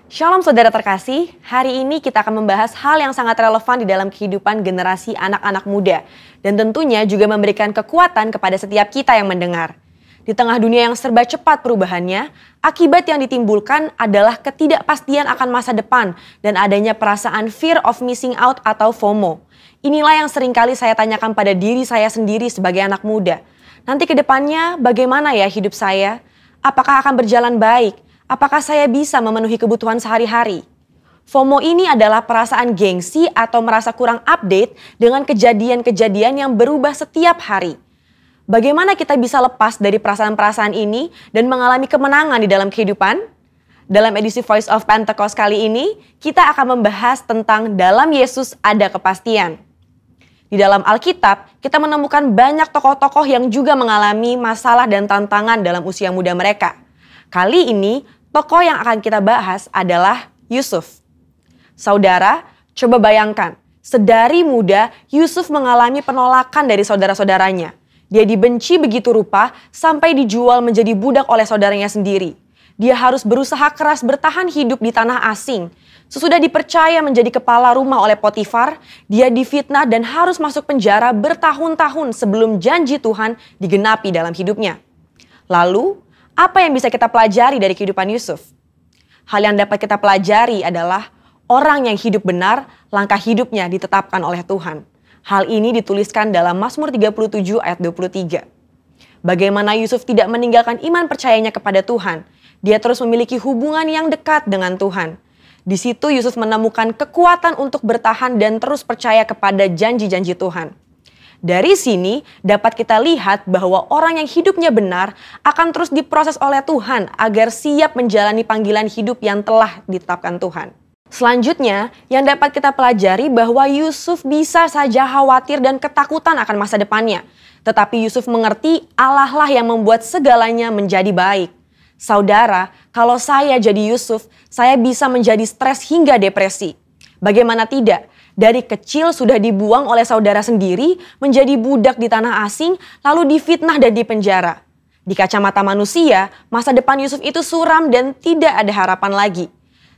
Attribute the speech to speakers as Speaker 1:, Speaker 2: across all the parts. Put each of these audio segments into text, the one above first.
Speaker 1: Shalom saudara terkasih, hari ini kita akan membahas hal yang sangat relevan di dalam kehidupan generasi anak-anak muda. Dan tentunya juga memberikan kekuatan kepada setiap kita yang mendengar. Di tengah dunia yang serba cepat perubahannya, akibat yang ditimbulkan adalah ketidakpastian akan masa depan dan adanya perasaan fear of missing out atau FOMO. Inilah yang seringkali saya tanyakan pada diri saya sendiri sebagai anak muda. Nanti ke depannya bagaimana ya hidup saya? Apakah akan berjalan baik? Apakah saya bisa memenuhi kebutuhan sehari-hari? FOMO ini adalah perasaan gengsi atau merasa kurang update dengan kejadian-kejadian yang berubah setiap hari. Bagaimana kita bisa lepas dari perasaan-perasaan ini dan mengalami kemenangan di dalam kehidupan? Dalam edisi Voice of Pentecost kali ini, kita akan membahas tentang dalam Yesus ada kepastian. Di dalam Alkitab, kita menemukan banyak tokoh-tokoh yang juga mengalami masalah dan tantangan dalam usia muda mereka. Kali ini, tokoh yang akan kita bahas adalah Yusuf. Saudara, coba bayangkan, sedari muda Yusuf mengalami penolakan dari saudara-saudaranya. Dia dibenci begitu rupa sampai dijual menjadi budak oleh saudaranya sendiri. Dia harus berusaha keras bertahan hidup di tanah asing. Sesudah dipercaya menjadi kepala rumah oleh Potifar, dia difitnah dan harus masuk penjara bertahun-tahun sebelum janji Tuhan digenapi dalam hidupnya. Lalu, apa yang bisa kita pelajari dari kehidupan Yusuf? Hal yang dapat kita pelajari adalah orang yang hidup benar, langkah hidupnya ditetapkan oleh Tuhan. Hal ini dituliskan dalam Mazmur 37 ayat 23. Bagaimana Yusuf tidak meninggalkan iman percayanya kepada Tuhan. Dia terus memiliki hubungan yang dekat dengan Tuhan. Di situ Yusuf menemukan kekuatan untuk bertahan dan terus percaya kepada janji-janji Tuhan. Dari sini dapat kita lihat bahwa orang yang hidupnya benar akan terus diproses oleh Tuhan agar siap menjalani panggilan hidup yang telah ditetapkan Tuhan. Selanjutnya, yang dapat kita pelajari bahwa Yusuf bisa saja khawatir dan ketakutan akan masa depannya. Tetapi Yusuf mengerti Allah lah yang membuat segalanya menjadi baik. Saudara, kalau saya jadi Yusuf, saya bisa menjadi stres hingga depresi. Bagaimana tidak? Dari kecil sudah dibuang oleh saudara sendiri, menjadi budak di tanah asing, lalu difitnah dan dipenjara. Di kacamata manusia, masa depan Yusuf itu suram dan tidak ada harapan lagi.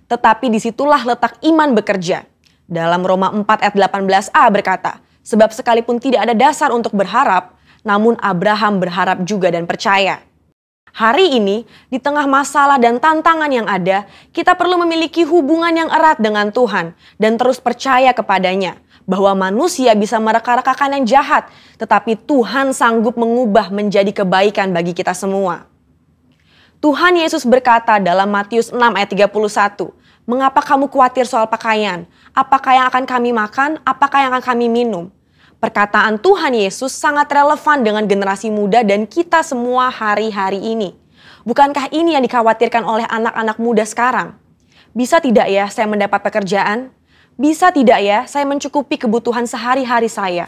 Speaker 1: Tetapi disitulah letak iman bekerja. Dalam Roma 4 ayat 18a berkata, sebab sekalipun tidak ada dasar untuk berharap, namun Abraham berharap juga dan percaya. Hari ini, di tengah masalah dan tantangan yang ada, kita perlu memiliki hubungan yang erat dengan Tuhan dan terus percaya kepadanya bahwa manusia bisa mereka-rekakan yang jahat, tetapi Tuhan sanggup mengubah menjadi kebaikan bagi kita semua. Tuhan Yesus berkata dalam Matius 6 ayat 31, "Mengapa kamu khawatir soal pakaian? Apakah yang akan kami makan? Apakah yang akan kami minum?" Perkataan Tuhan Yesus sangat relevan dengan generasi muda dan kita semua hari-hari ini. Bukankah ini yang dikhawatirkan oleh anak-anak muda sekarang? Bisa tidak ya saya mendapat pekerjaan? Bisa tidak ya saya mencukupi kebutuhan sehari-hari saya?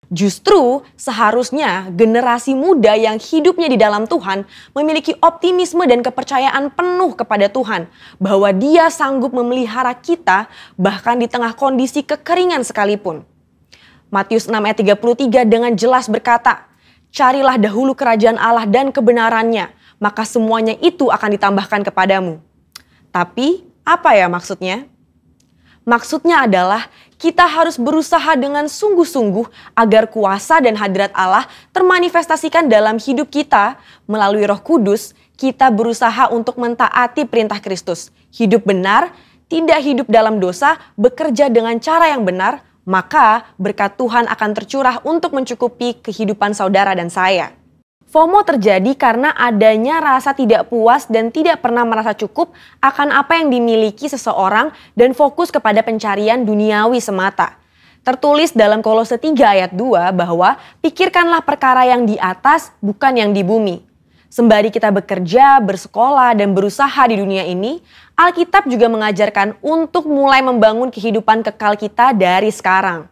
Speaker 1: Justru seharusnya generasi muda yang hidupnya di dalam Tuhan memiliki optimisme dan kepercayaan penuh kepada Tuhan. Bahwa Dia sanggup memelihara kita bahkan di tengah kondisi kekeringan sekalipun. Matius 6 ayat 33 dengan jelas berkata, "Carilah dahulu kerajaan Allah dan kebenarannya, maka semuanya itu akan ditambahkan kepadamu." Tapi apa ya maksudnya? Maksudnya adalah kita harus berusaha dengan sungguh-sungguh agar kuasa dan hadirat Allah termanifestasikan dalam hidup kita. Melalui Roh Kudus, kita berusaha untuk mentaati perintah Kristus. Hidup benar, tidak hidup dalam dosa, bekerja dengan cara yang benar, maka berkat Tuhan akan tercurah untuk mencukupi kehidupan saudara dan saya. FOMO terjadi karena adanya rasa tidak puas dan tidak pernah merasa cukup akan apa yang dimiliki seseorang dan fokus kepada pencarian duniawi semata. Tertulis dalam Kolose 3 ayat 2 bahwa pikirkanlah perkara yang di atas bukan yang di bumi. Sembari kita bekerja, bersekolah, dan berusaha di dunia ini, Alkitab juga mengajarkan untuk mulai membangun kehidupan kekal kita dari sekarang.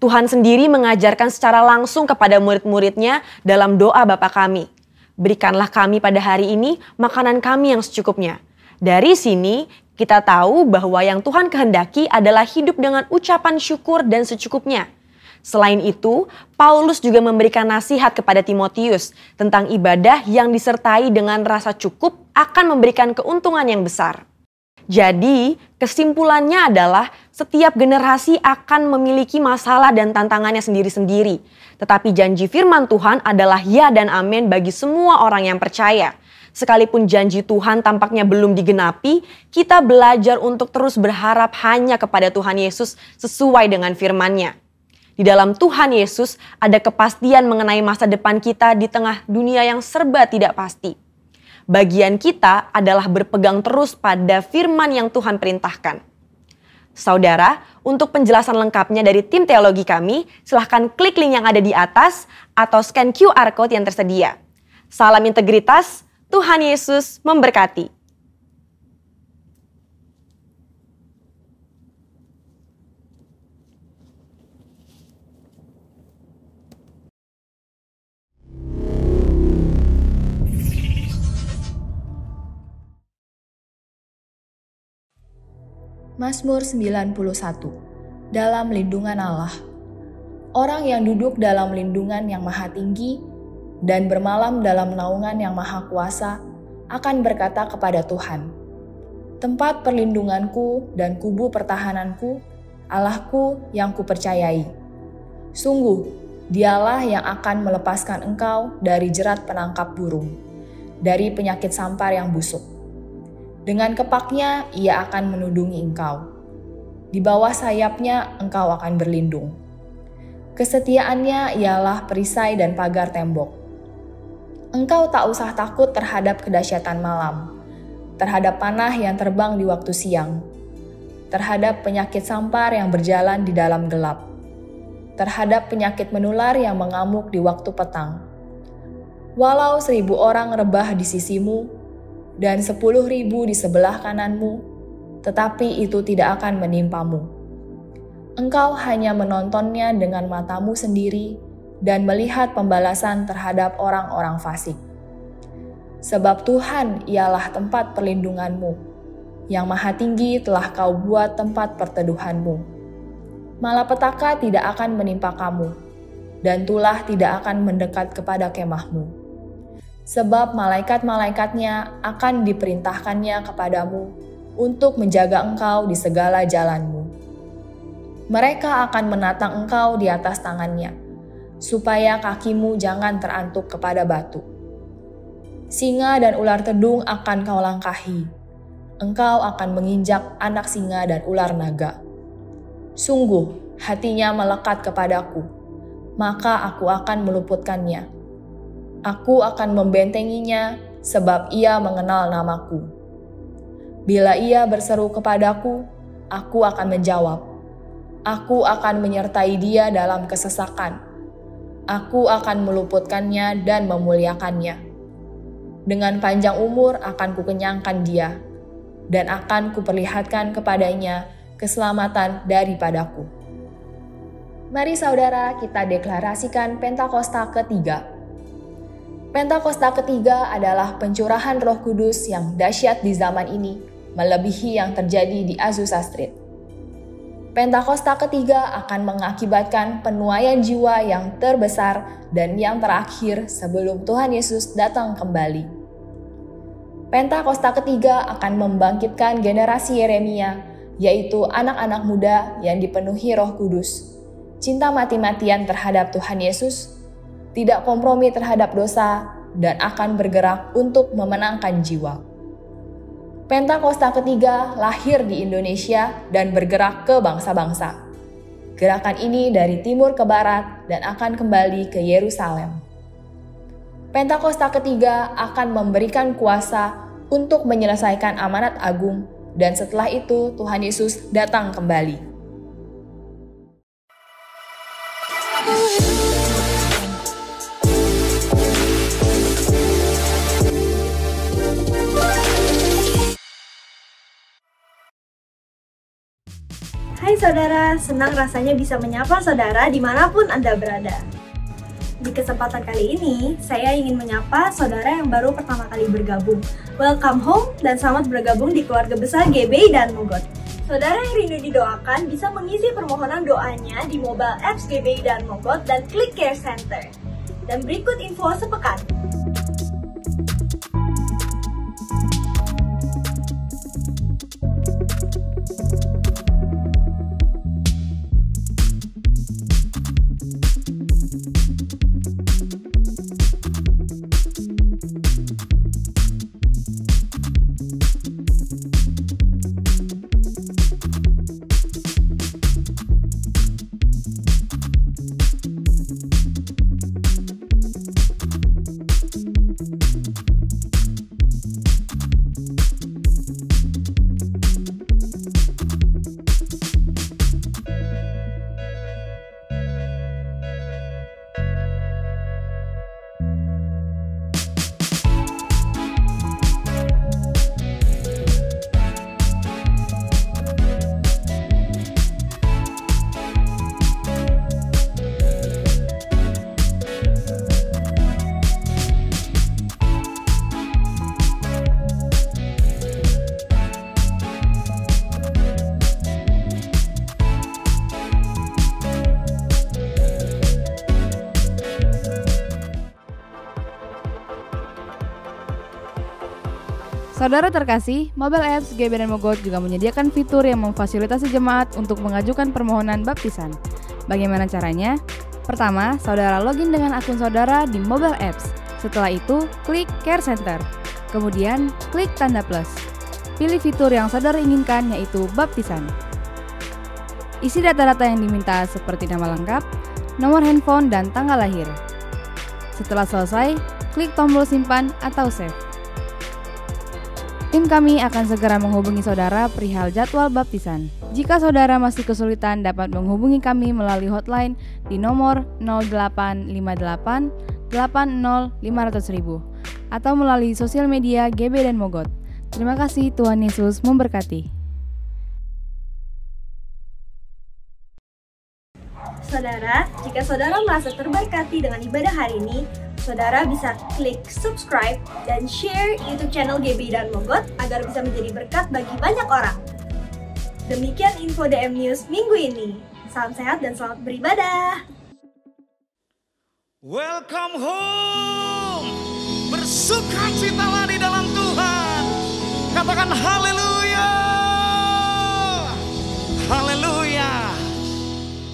Speaker 1: Tuhan sendiri mengajarkan secara langsung kepada murid-muridnya dalam doa Bapa kami. Berikanlah kami pada hari ini makanan kami yang secukupnya. Dari sini kita tahu bahwa yang Tuhan kehendaki adalah hidup dengan ucapan syukur dan secukupnya. Selain itu, Paulus juga memberikan nasihat kepada Timotius tentang ibadah yang disertai dengan rasa cukup akan memberikan keuntungan yang besar. Jadi, kesimpulannya adalah setiap generasi akan memiliki masalah dan tantangannya sendiri-sendiri. Tetapi janji firman Tuhan adalah ya dan amin bagi semua orang yang percaya. Sekalipun janji Tuhan tampaknya belum digenapi, kita belajar untuk terus berharap hanya kepada Tuhan Yesus sesuai dengan firman-Nya. Di dalam Tuhan Yesus ada kepastian mengenai masa depan kita di tengah dunia yang serba tidak pasti. Bagian kita adalah berpegang terus pada firman yang Tuhan perintahkan. Saudara, untuk penjelasan lengkapnya dari tim teologi kami, silahkan klik link yang ada di atas atau scan QR Code yang tersedia. Salam integritas, Tuhan Yesus memberkati.
Speaker 2: Mazmur 91. Dalam lindungan Allah. Orang yang duduk dalam lindungan yang maha tinggi dan bermalam dalam naungan yang maha kuasa akan berkata kepada Tuhan, tempat perlindunganku dan kubu pertahananku, Allahku yang kupercayai. Sungguh, dialah yang akan melepaskan engkau dari jerat penangkap burung, dari penyakit sampar yang busuk. Dengan kepaknya ia akan menudungi engkau. Di bawah sayapnya engkau akan berlindung. Kesetiaannya ialah perisai dan pagar tembok. Engkau tak usah takut terhadap kedahsyatan malam, terhadap panah yang terbang di waktu siang, terhadap penyakit sampar yang berjalan di dalam gelap, terhadap penyakit menular yang mengamuk di waktu petang. Walau 1.000 orang rebah di sisimu, dan 10.000 di sebelah kananmu, tetapi itu tidak akan menimpamu. Engkau hanya menontonnya dengan matamu sendiri dan melihat pembalasan terhadap orang-orang fasik. Sebab Tuhan ialah tempat perlindunganmu, yang maha tinggi telah kau buat tempat perteduhanmu. Malapetaka tidak akan menimpa kamu, dan tulah tidak akan mendekat kepada kemahmu. Sebab malaikat-malaikatnya akan diperintahkannya kepadamu untuk menjaga engkau di segala jalanmu. Mereka akan menatang engkau di atas tangannya, supaya kakimu jangan terantuk kepada batu. Singa dan ular tedung akan kau langkahi. Engkau akan menginjak anak singa dan ular naga. Sungguh, hatinya melekat kepadaku, maka aku akan meluputkannya. Aku akan membentenginya sebab ia mengenal namaku. Bila ia berseru kepadaku, aku akan menjawab. Aku akan menyertai dia dalam kesesakan. Aku akan meluputkannya dan memuliakannya. Dengan panjang umur akan kukenyangkan dia, dan akan kuperlihatkan kepadanya keselamatan daripadaku. Mari saudara, kita deklarasikan Pentakosta ketiga. Pentakosta ketiga adalah pencurahan Roh Kudus yang dahsyat di zaman ini, melebihi yang terjadi di Azusa Street. Pentakosta ketiga akan mengakibatkan penuaian jiwa yang terbesar dan yang terakhir sebelum Tuhan Yesus datang kembali. Pentakosta ketiga akan membangkitkan generasi Yeremia, yaitu anak-anak muda yang dipenuhi Roh Kudus, cinta mati-matian terhadap Tuhan Yesus, tidak kompromi terhadap dosa, dan akan bergerak untuk memenangkan jiwa. Pentakosta ketiga lahir di Indonesia dan bergerak ke bangsa-bangsa. Gerakan ini dari timur ke barat dan akan kembali ke Yerusalem. Pentakosta ketiga akan memberikan kuasa untuk menyelesaikan amanat agung, dan setelah itu Tuhan Yesus datang kembali.
Speaker 3: Hai saudara, senang rasanya bisa menyapa saudara dimanapun Anda berada. Di kesempatan kali ini, saya ingin menyapa saudara yang baru pertama kali bergabung. Welcome home dan selamat bergabung di keluarga besar GBI dan Mogot. Saudara yang rindu didoakan bisa mengisi permohonan doanya di mobile apps GBI dan Mogot dan klik Care Center. Dan berikut info sepekan.
Speaker 4: Saudara terkasih, mobile apps GB dan Mogot juga menyediakan fitur yang memfasilitasi jemaat untuk mengajukan permohonan baptisan. Bagaimana caranya? Pertama, saudara login dengan akun saudara di mobile apps. Setelah itu, klik Care Center. Kemudian, klik tanda plus. Pilih fitur yang saudara inginkan, yaitu baptisan. Isi data-data yang diminta seperti nama lengkap, nomor handphone, dan tanggal lahir. Setelah selesai, klik tombol simpan atau save. Tim kami akan segera menghubungi saudara perihal jadwal baptisan. Jika saudara masih kesulitan, dapat menghubungi kami melalui hotline di nomor 0858 80 500.000 atau melalui sosial media GB dan Mogot. Terima kasih, Tuhan Yesus memberkati.
Speaker 3: Saudara, jika saudara merasa terberkati dengan ibadah hari ini, saudara bisa klik subscribe dan share YouTube channel GB dan Mogot agar bisa menjadi berkat bagi banyak orang. Demikian info DM News minggu ini. Salam sehat dan selamat beribadah.
Speaker 5: Welcome home. Bersukacitalah di dalam Tuhan. Katakan haleluya. Haleluya.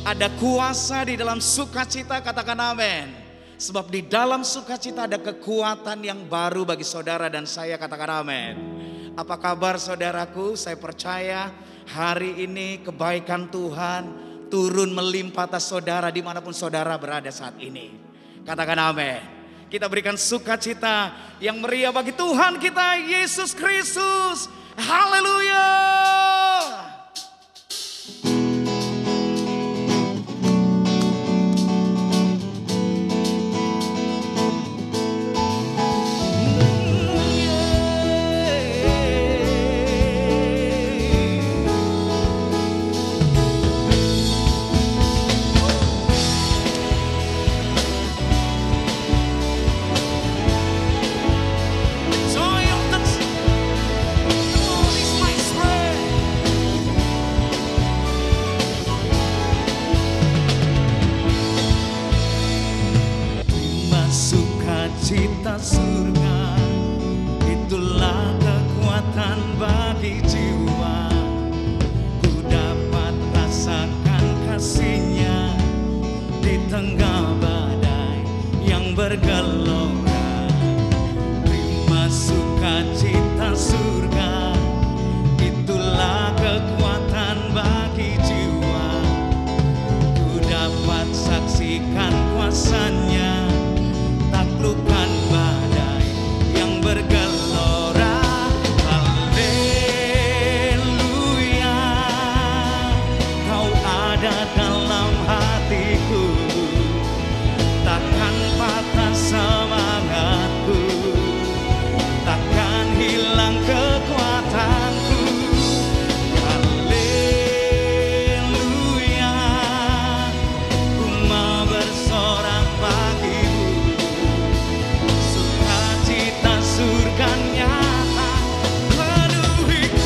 Speaker 5: Ada kuasa di dalam sukacita, katakan amin. Sebab di dalam sukacita ada kekuatan yang baru bagi saudara dan saya, katakan amin. Apa kabar saudaraku? Saya percaya hari ini kebaikan Tuhan turun melimpah atas saudara dimanapun saudara berada saat ini. Katakan amin. Kita berikan sukacita yang meriah bagi Tuhan kita Yesus Kristus. Haleluya. Cita surga, itulah kekuatan bagi jiwa. Ku dapat rasakan kasih-Nya di tengah badai yang bergelora. Terima sukacita surga, itulah kekuatan bagi jiwa. Ku dapat saksikan kuasa-Nya, taklukkan badai yang bergelora. Haleluya, Kau ada dalam hatiku, takkan patah semangatku, takkan hilang kekuatanku. Haleluya, ku mau bersorak bagimu. Sukacita surga nyata penuhiku.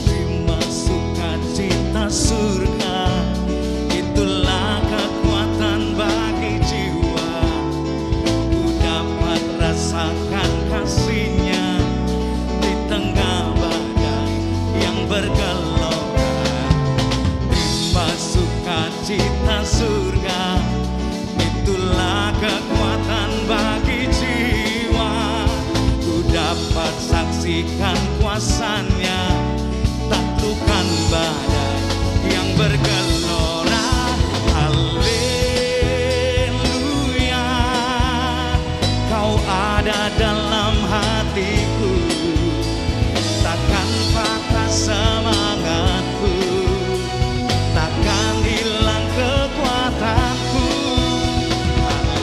Speaker 5: Terima sukacita surga, itulah kekuatan bagi jiwa. Ku dapat rasakan kasih-Nya di tengah badai yang bergelora. Terima sukacita surga, itulah kekuatan bagi jiwa. Ku dapat saksikan kuasa-Nya, taklukkan badai yang bergelora. Haleluya, Kau ada dalam hatiku, takkan patah semangatku, takkan hilang kekuatanku.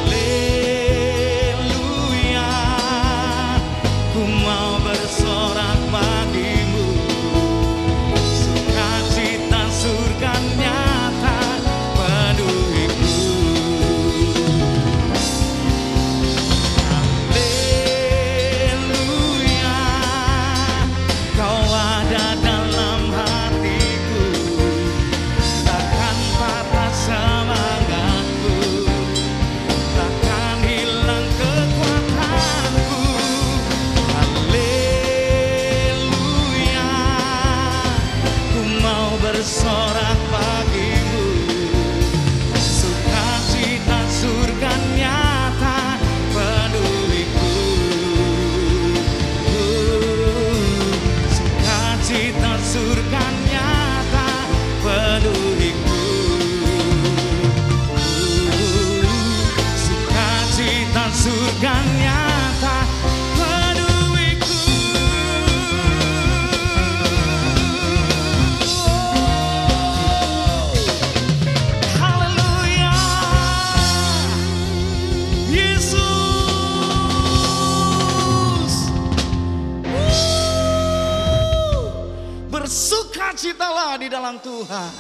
Speaker 5: Haleluya, ku mau bersorak bagimu. Sukacita surga nyata penuhiku. Haleluya, Kau ada dalam hatiku, takkan patah semangat. bersukacitalah di dalam Tuhan.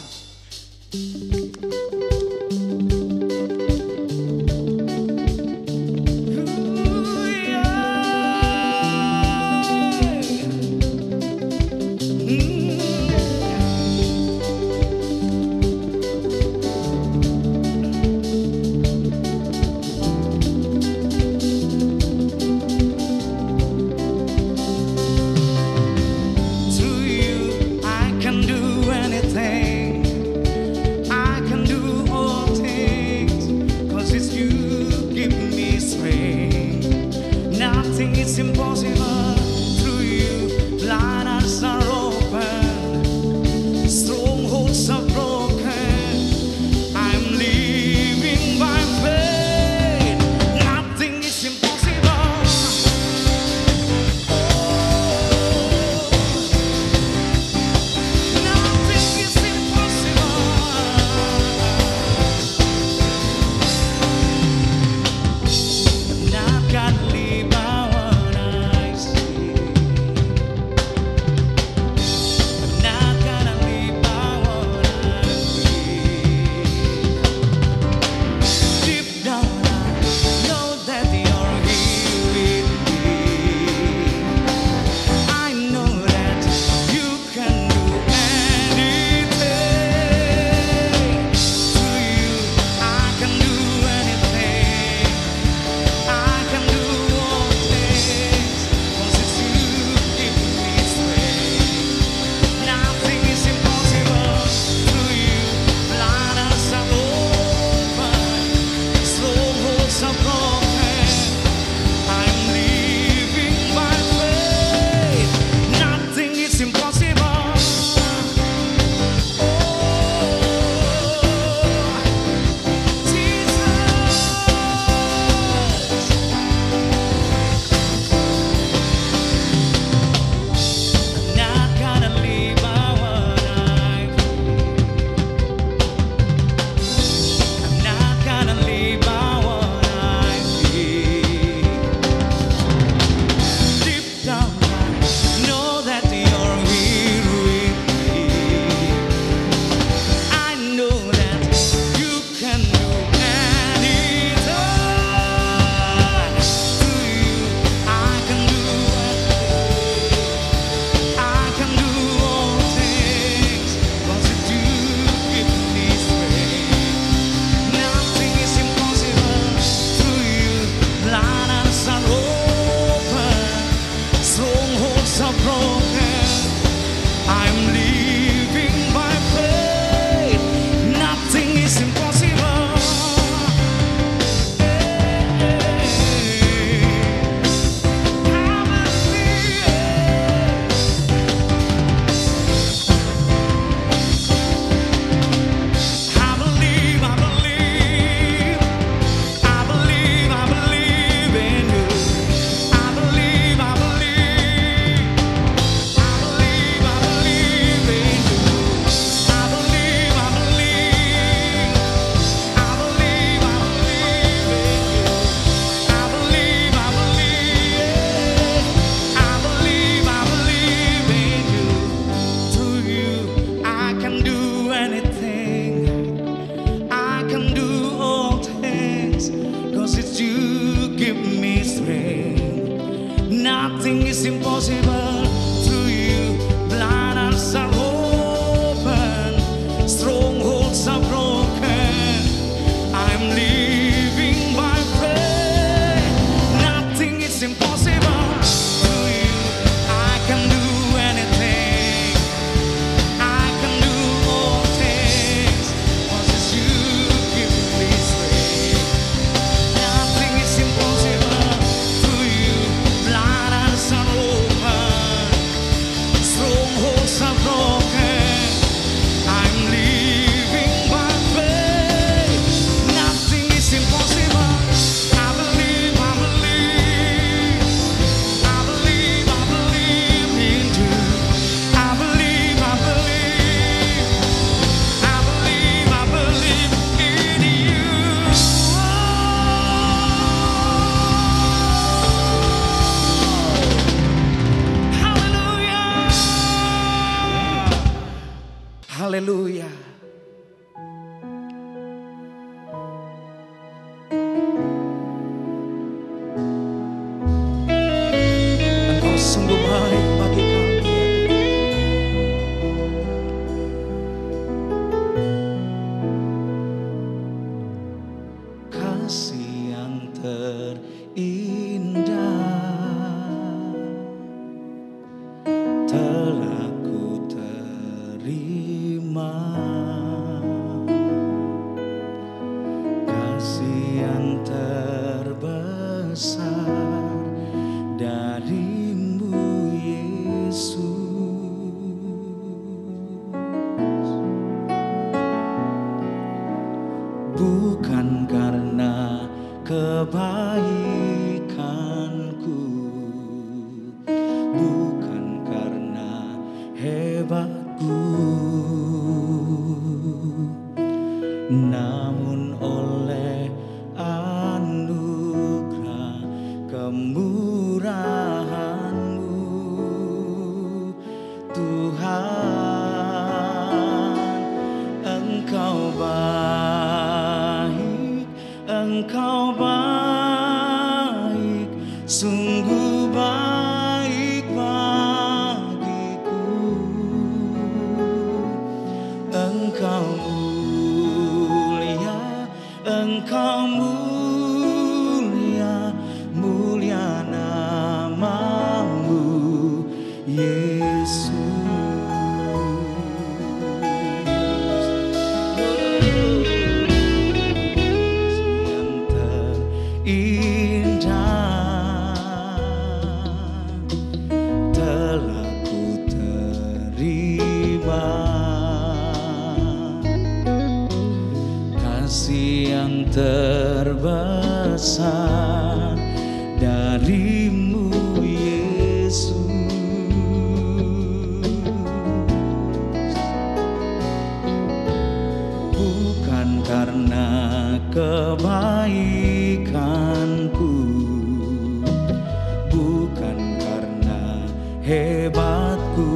Speaker 6: Nothing is impossible through you. Blind eyes are open, strongholds are broken. I'm living by faith. Nothing is impossible through you. I can do anything. I can do all things, 'cause it's you give me strength. Nothing is impossible through you. Blind eyes are open,
Speaker 5: Haleluya. Engkau sungguh baik bagi kami ya Tuhan. Kasih yang terindah telah ku terima, kasih yang terbesar darimu Yesus. Bukan karena kebaikanku, bukan karena hebatku, namun oleh anugerah kemurahan-Mu Tuhan. Engkau baik, Engkau baik, sungguh baik bagiku. Engkau mulia, Engkau mulia, mulia nama-Mu Yesus. Yang terindah telah ku terima, kasih yang terbesar darimu Yesus. Bukan karena kebaikanku, bukan karena hebatku,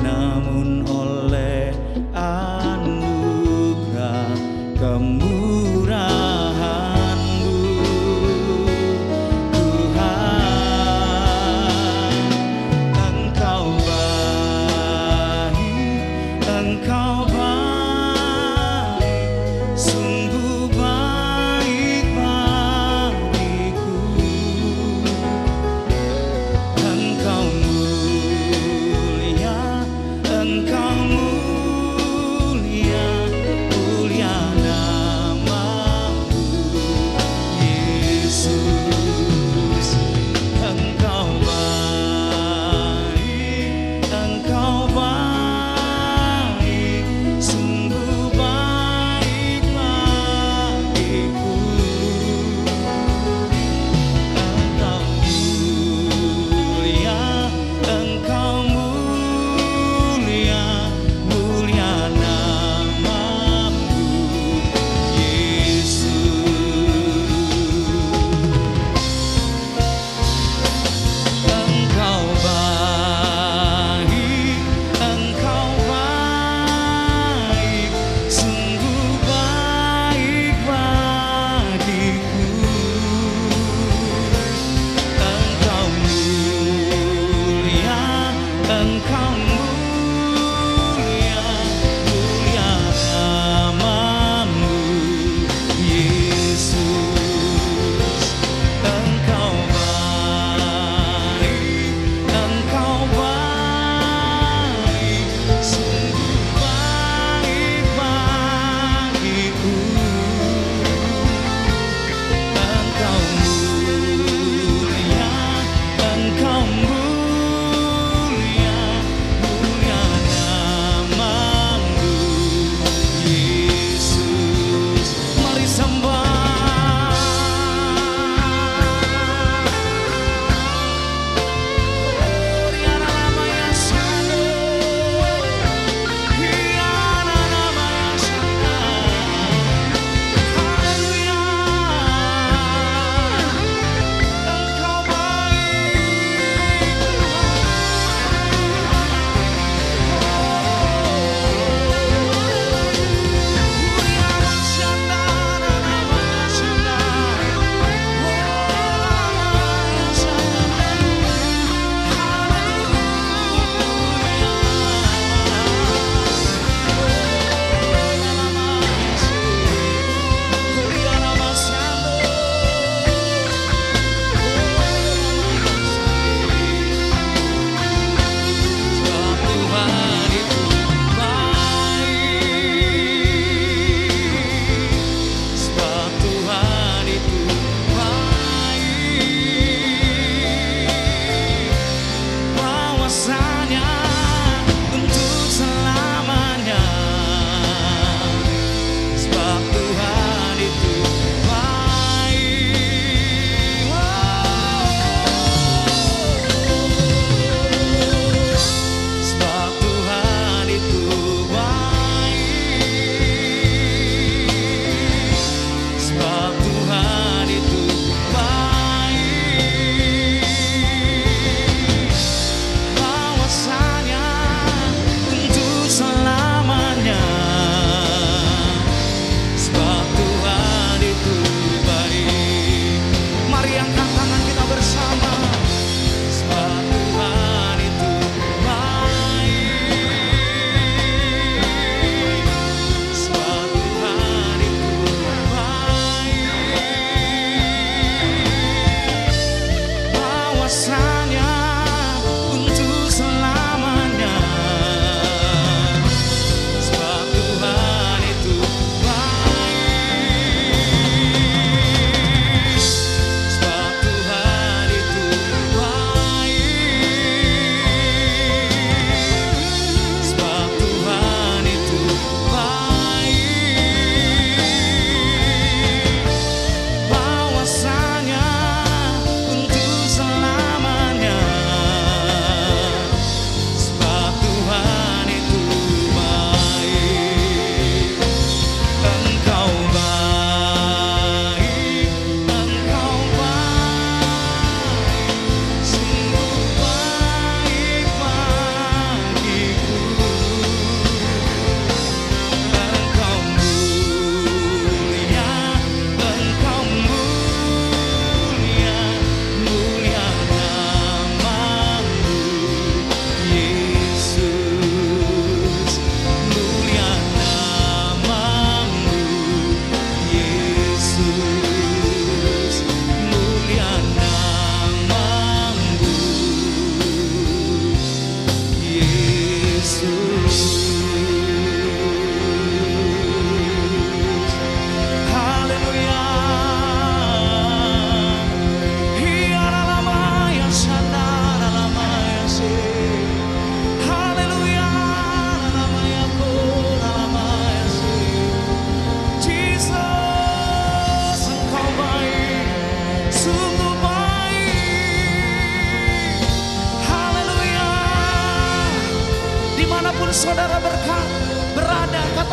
Speaker 5: namun oleh anugerah kemurahan-Mu Tuhan. Engkau baik, Engkau baik, sungguh baik bagiku.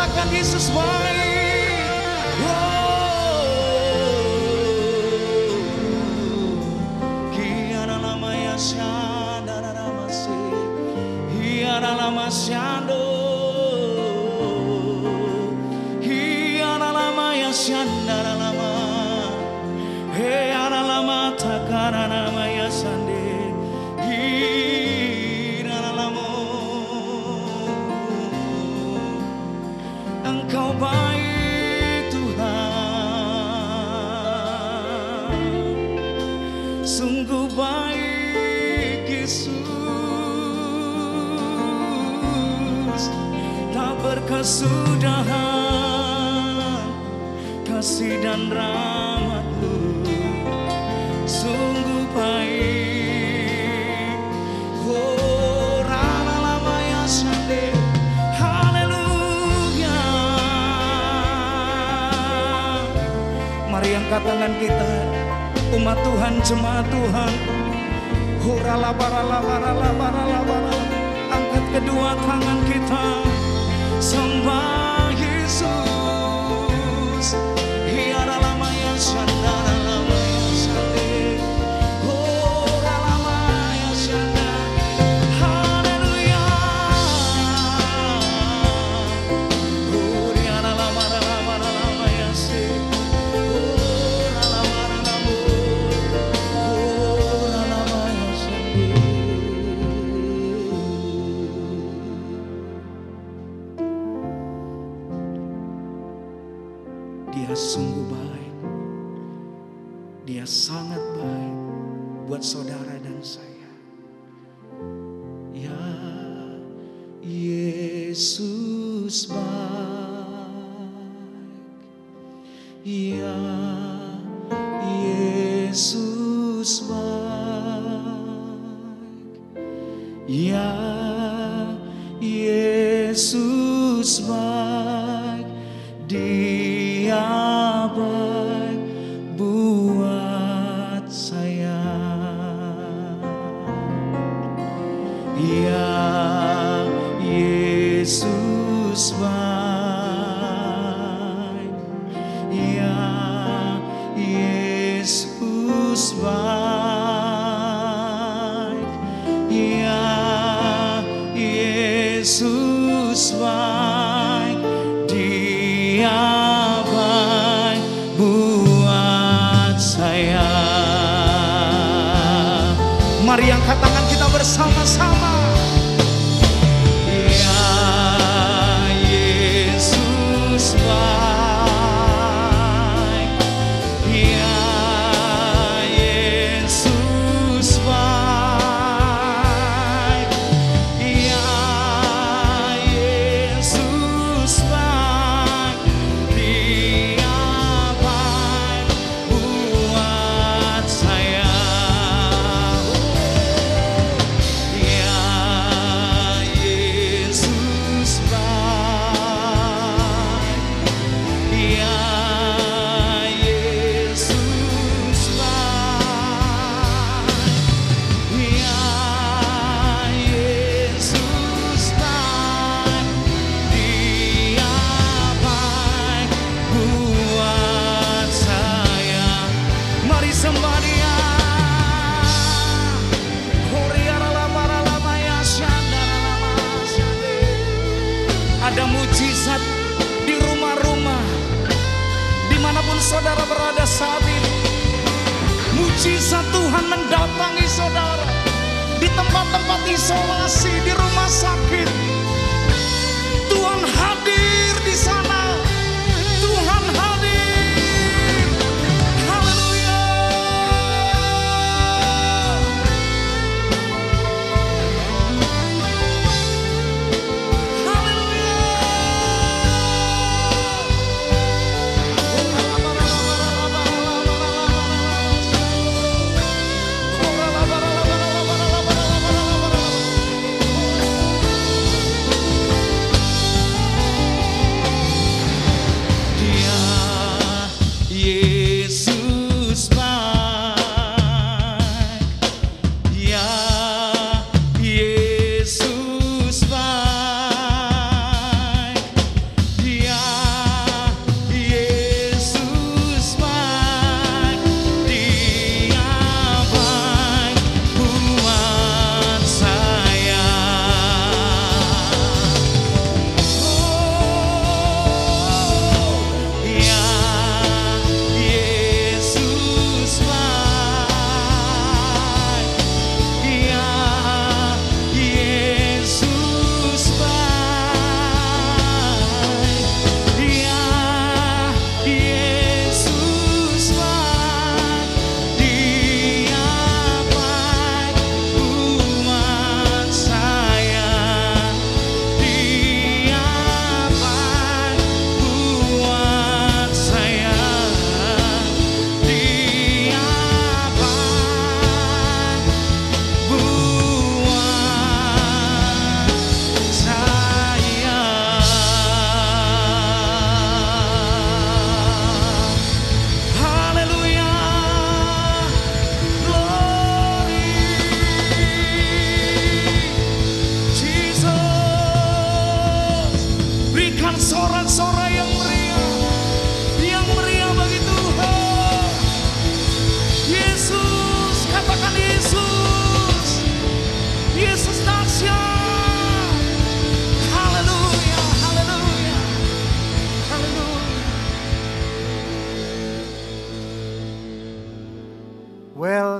Speaker 6: katakan Yesus baik. Kiana lama ya shanda lama se, kiana lama shando, kiana lama ya shanda lama, kiana lama takana lama ya shande. Engkau baik Tuhan, sungguh baik Yesus, tak berkesudahan kasih dan rahmat-Mu, sungguh baik. Oh, rana lama ya shande. Mari angkat tangan kita, umat Tuhan, jemaat Tuhan. Angkat kedua tangan kita, sembah Yesus. Hiara lama yang syandara lama yang syande. Hora lama yang syanda. Haleluya. Hiara lama yang syanda. Dia sungguh baik, Dia sangat baik buat saudara dan saya. Ya Yesus baik, ya Yesus baik, ya Yesus baik. Dia baik buat saya. Ya Yesus baik, ya Yesus baik, ya Yesus baik. Dia baik buat saya. Mari angkat tangan kita bersama-sama. Ya Yesus baik, ya Yesus baik, ya Yesus baik. Dia baik buat saya. Ya Yesus baik, ya Yesus baik, ya Yesus baik. Dia baik buat saya. Mari sembah Dia. Ada mujizat di rumah-rumah, dimanapun saudara berada saat ini. Mujizat Tuhan mendatangi saudara di tempat-tempat isolasi, di rumah sakit. Tuhan hadir di sana. Tuhan hadir. Haleluya.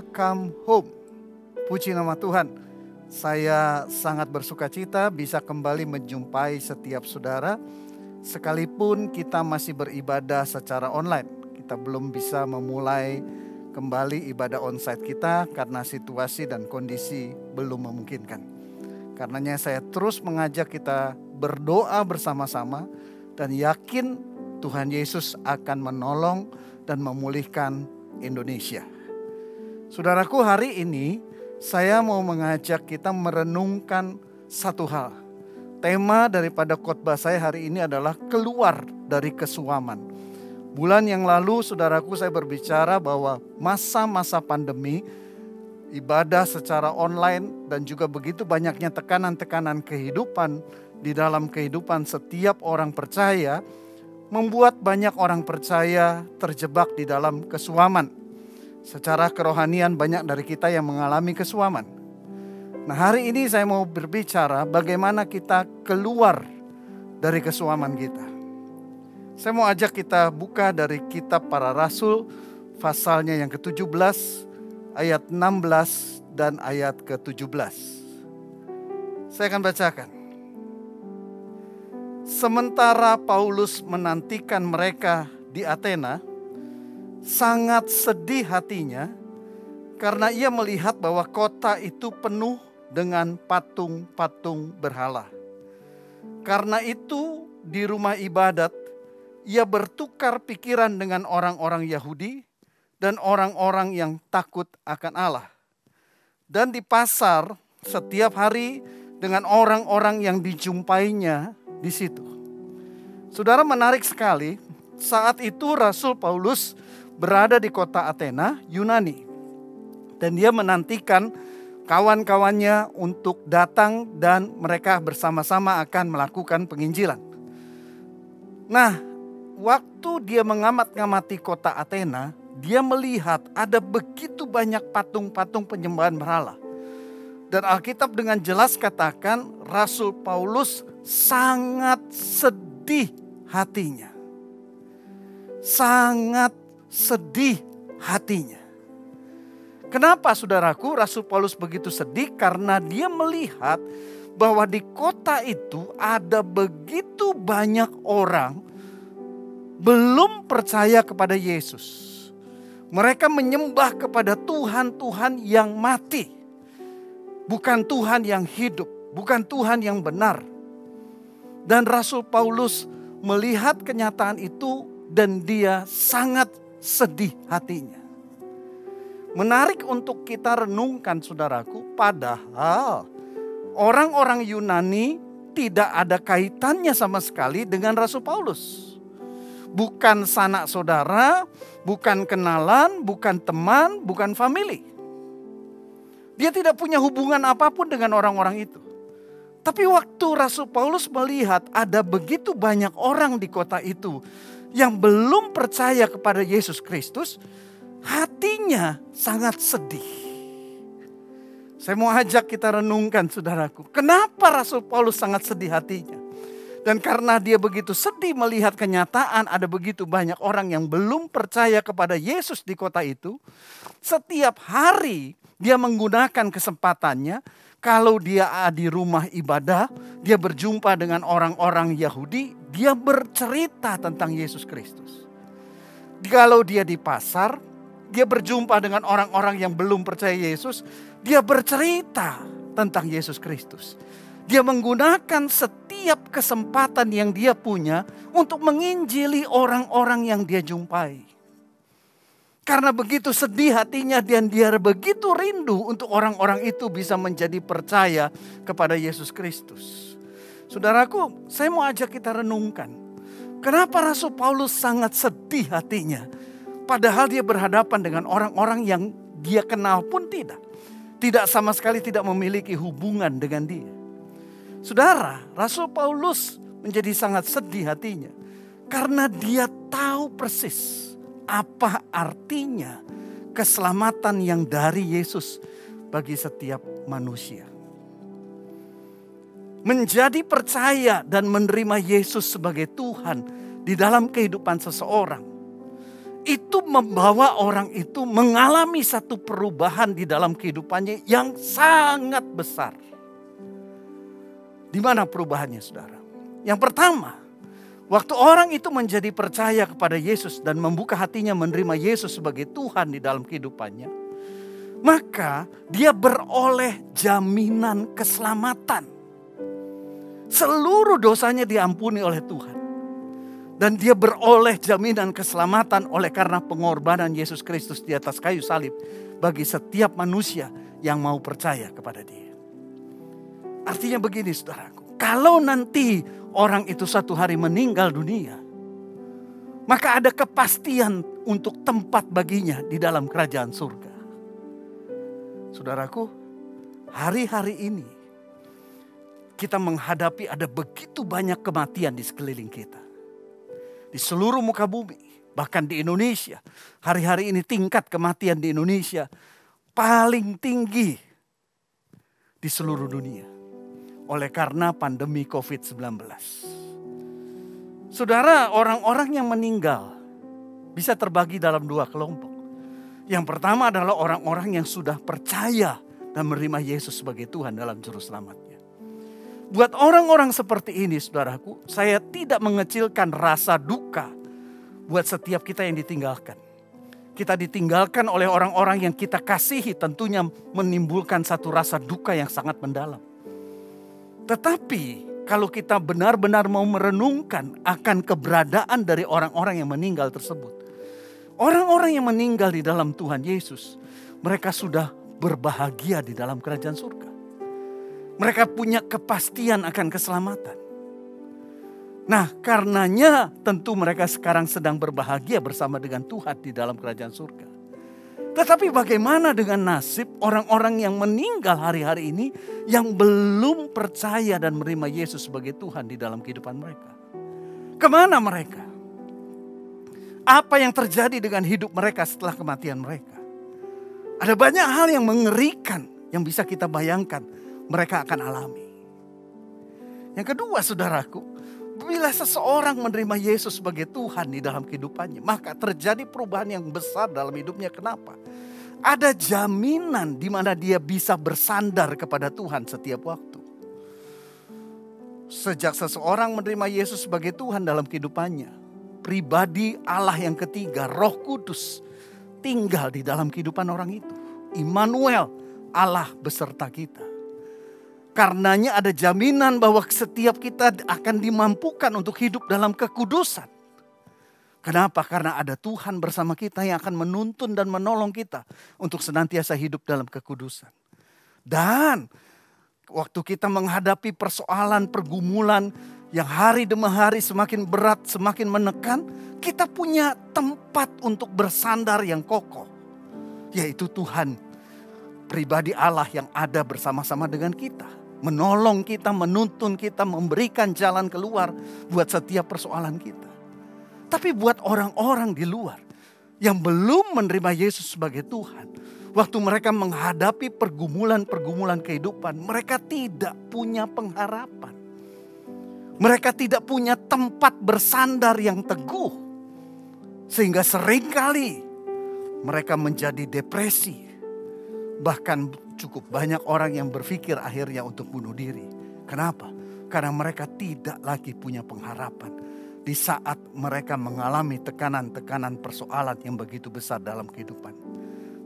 Speaker 7: welcome home. Puji nama Tuhan. Saya sangat bersuka cita bisa kembali menjumpai setiap saudara. Sekalipun kita masih beribadah secara online. Kita belum bisa memulai kembali ibadah onsite kita karena situasi dan kondisi belum memungkinkan. Karenanya saya terus mengajak kita berdoa bersama-sama dan yakin Tuhan Yesus akan menolong dan memulihkan Indonesia. Saudaraku, hari ini saya mau mengajak kita merenungkan satu hal. Tema daripada khotbah saya hari ini adalah keluar dari kesuaman. Bulan yang lalu saudaraku saya berbicara bahwa masa-masa pandemi, ibadah secara online dan juga begitu banyaknya tekanan-tekanan kehidupan di dalam kehidupan setiap orang percaya, membuat banyak orang percaya terjebak di dalam kesuaman. Secara kerohanian banyak dari kita yang mengalami kesuaman. Nah, hari ini saya mau berbicara bagaimana kita keluar dari kesuaman kita. Saya mau ajak kita buka dari kitab Para Rasul pasalnya yang ke-17 ayat 16 dan ayat ke-17. Saya akan bacakan. Sementara Paulus menantikan mereka di Athena, sangat sedih hatinya karena ia melihat bahwa kota itu penuh dengan patung-patung berhala. Karena itu di rumah ibadat ia bertukar pikiran dengan orang-orang Yahudi dan orang-orang yang takut akan Allah. Dan di pasar setiap hari dengan orang-orang yang dijumpainya di situ. Saudara, menarik sekali, saat itu Rasul Paulus berada di kota Athena, Yunani. Dan dia menantikan kawan-kawannya untuk datang dan mereka bersama-sama akan melakukan penginjilan. Nah, waktu dia mengamat-ngamati kota Athena, dia melihat ada begitu banyak patung-patung penyembahan berhala. Dan Alkitab dengan jelas katakan Rasul Paulus sangat sedih hatinya. Sangat sedih hatinya. Kenapa saudaraku Rasul Paulus begitu sedih? Karena dia melihat bahwa di kota itu ada begitu banyak orang belum percaya kepada Yesus. Mereka menyembah kepada Tuhan-Tuhan yang mati. Bukan Tuhan yang hidup, bukan Tuhan yang benar. Dan Rasul Paulus melihat kenyataan itu dan dia sangat sedih hatinya. Menarik untuk kita renungkan saudaraku, padahal orang-orang Yunani tidak ada kaitannya sama sekali dengan Rasul Paulus. Bukan sanak saudara, bukan kenalan, bukan teman, bukan family. Dia tidak punya hubungan apapun dengan orang-orang itu. Tapi waktu Rasul Paulus melihat ada begitu banyak orang di kota itu yang belum percaya kepada Yesus Kristus, hatinya sangat sedih. Saya mau ajak kita renungkan saudaraku, kenapa Rasul Paulus sangat sedih hatinya? Dan karena dia begitu sedih melihat kenyataan ada begitu banyak orang yang belum percaya kepada Yesus di kota itu, setiap hari dia menggunakan kesempatannya. Kalau dia di rumah ibadah, dia berjumpa dengan orang-orang Yahudi, dia bercerita tentang Yesus Kristus. Kalau dia di pasar, dia berjumpa dengan orang-orang yang belum percaya Yesus, dia bercerita tentang Yesus Kristus. Dia menggunakan setiap kesempatan yang dia punya untuk menginjili orang-orang yang dia jumpai. Karena begitu sedih hatinya dan dia begitu rindu untuk orang-orang itu bisa menjadi percaya kepada Yesus Kristus. Saudaraku, saya mau ajak kita renungkan. Kenapa Rasul Paulus sangat sedih hatinya? Padahal dia berhadapan dengan orang-orang yang dia kenal pun tidak. Tidak sama sekali tidak memiliki hubungan dengan dia. Saudara, Rasul Paulus menjadi sangat sedih hatinya. Karena dia tahu persis apa artinya keselamatan yang dari Yesus bagi setiap manusia. Menjadi percaya dan menerima Yesus sebagai Tuhan di dalam kehidupan seseorang, itu membawa orang itu mengalami satu perubahan di dalam kehidupannya yang sangat besar. Di mana perubahannya, saudara? Yang pertama, waktu orang itu menjadi percaya kepada Yesus dan membuka hatinya menerima Yesus sebagai Tuhan di dalam kehidupannya, maka dia beroleh jaminan keselamatan. Seluruh dosanya diampuni oleh Tuhan. Dan dia beroleh jaminan keselamatan oleh karena pengorbanan Yesus Kristus di atas kayu salib bagi setiap manusia yang mau percaya kepada dia. Artinya begini, saudaraku, kalau nanti orang itu satu hari meninggal dunia, maka ada kepastian untuk tempat baginya di dalam kerajaan surga. Saudaraku, hari-hari ini kita menghadapi ada begitu banyak kematian di sekeliling kita. Di seluruh muka bumi, bahkan di Indonesia, hari-hari ini tingkat kematian di Indonesia paling tinggi di seluruh dunia oleh karena pandemi COVID-19. Saudara, orang-orang yang meninggal bisa terbagi dalam dua kelompok. Yang pertama adalah orang-orang yang sudah percaya dan menerima Yesus sebagai Tuhan dalam juru selamatnya. Buat orang-orang seperti ini, saudaraku, saya tidak mengecilkan rasa duka buat setiap kita yang ditinggalkan. Kita ditinggalkan oleh orang-orang yang kita kasihi, tentunya menimbulkan satu rasa duka yang sangat mendalam. Tetapi kalau kita benar-benar mau merenungkan akan keberadaan dari orang-orang yang meninggal tersebut, orang-orang yang meninggal di dalam Tuhan Yesus, mereka sudah berbahagia di dalam kerajaan surga. Mereka punya kepastian akan keselamatan. Nah, karenanya tentu mereka sekarang sedang berbahagia bersama dengan Tuhan di dalam kerajaan surga. Tetapi bagaimana dengan nasib orang-orang yang meninggal hari-hari ini yang belum percaya dan menerima Yesus sebagai Tuhan di dalam kehidupan mereka? Kemana mereka? Apa yang terjadi dengan hidup mereka setelah kematian mereka? Ada banyak hal yang mengerikan yang bisa kita bayangkan mereka akan alami. Yang kedua, saudaraku, bila seseorang menerima Yesus sebagai Tuhan di dalam kehidupannya, maka terjadi perubahan yang besar dalam hidupnya. Kenapa? Ada jaminan di mana dia bisa bersandar kepada Tuhan setiap waktu. Sejak seseorang menerima Yesus sebagai Tuhan dalam kehidupannya, pribadi Allah yang ketiga, Roh Kudus, tinggal di dalam kehidupan orang itu. Immanuel, Allah beserta kita. Karenanya ada jaminan bahwa setiap kita akan dimampukan untuk hidup dalam kekudusan. Kenapa? Karena ada Tuhan bersama kita yang akan menuntun dan menolong kita untuk senantiasa hidup dalam kekudusan. Dan waktu kita menghadapi persoalan, pergumulan yang hari demi hari semakin berat, semakin menekan, kita punya tempat untuk bersandar yang kokoh. Yaitu Tuhan, pribadi Allah yang ada bersama-sama dengan kita. Menolong kita, menuntun kita, memberikan jalan keluar buat setiap persoalan kita. Tapi buat orang-orang di luar yang belum menerima Yesus sebagai Tuhan, waktu mereka menghadapi pergumulan-pergumulan kehidupan, mereka tidak punya pengharapan. Mereka tidak punya tempat bersandar yang teguh. Sehingga seringkali mereka menjadi depresi. Bahkan cukup banyak orang yang berpikir akhirnya untuk bunuh diri. Kenapa? Karena mereka tidak lagi punya pengharapan di saat mereka mengalami tekanan-tekanan persoalan yang begitu besar dalam kehidupan.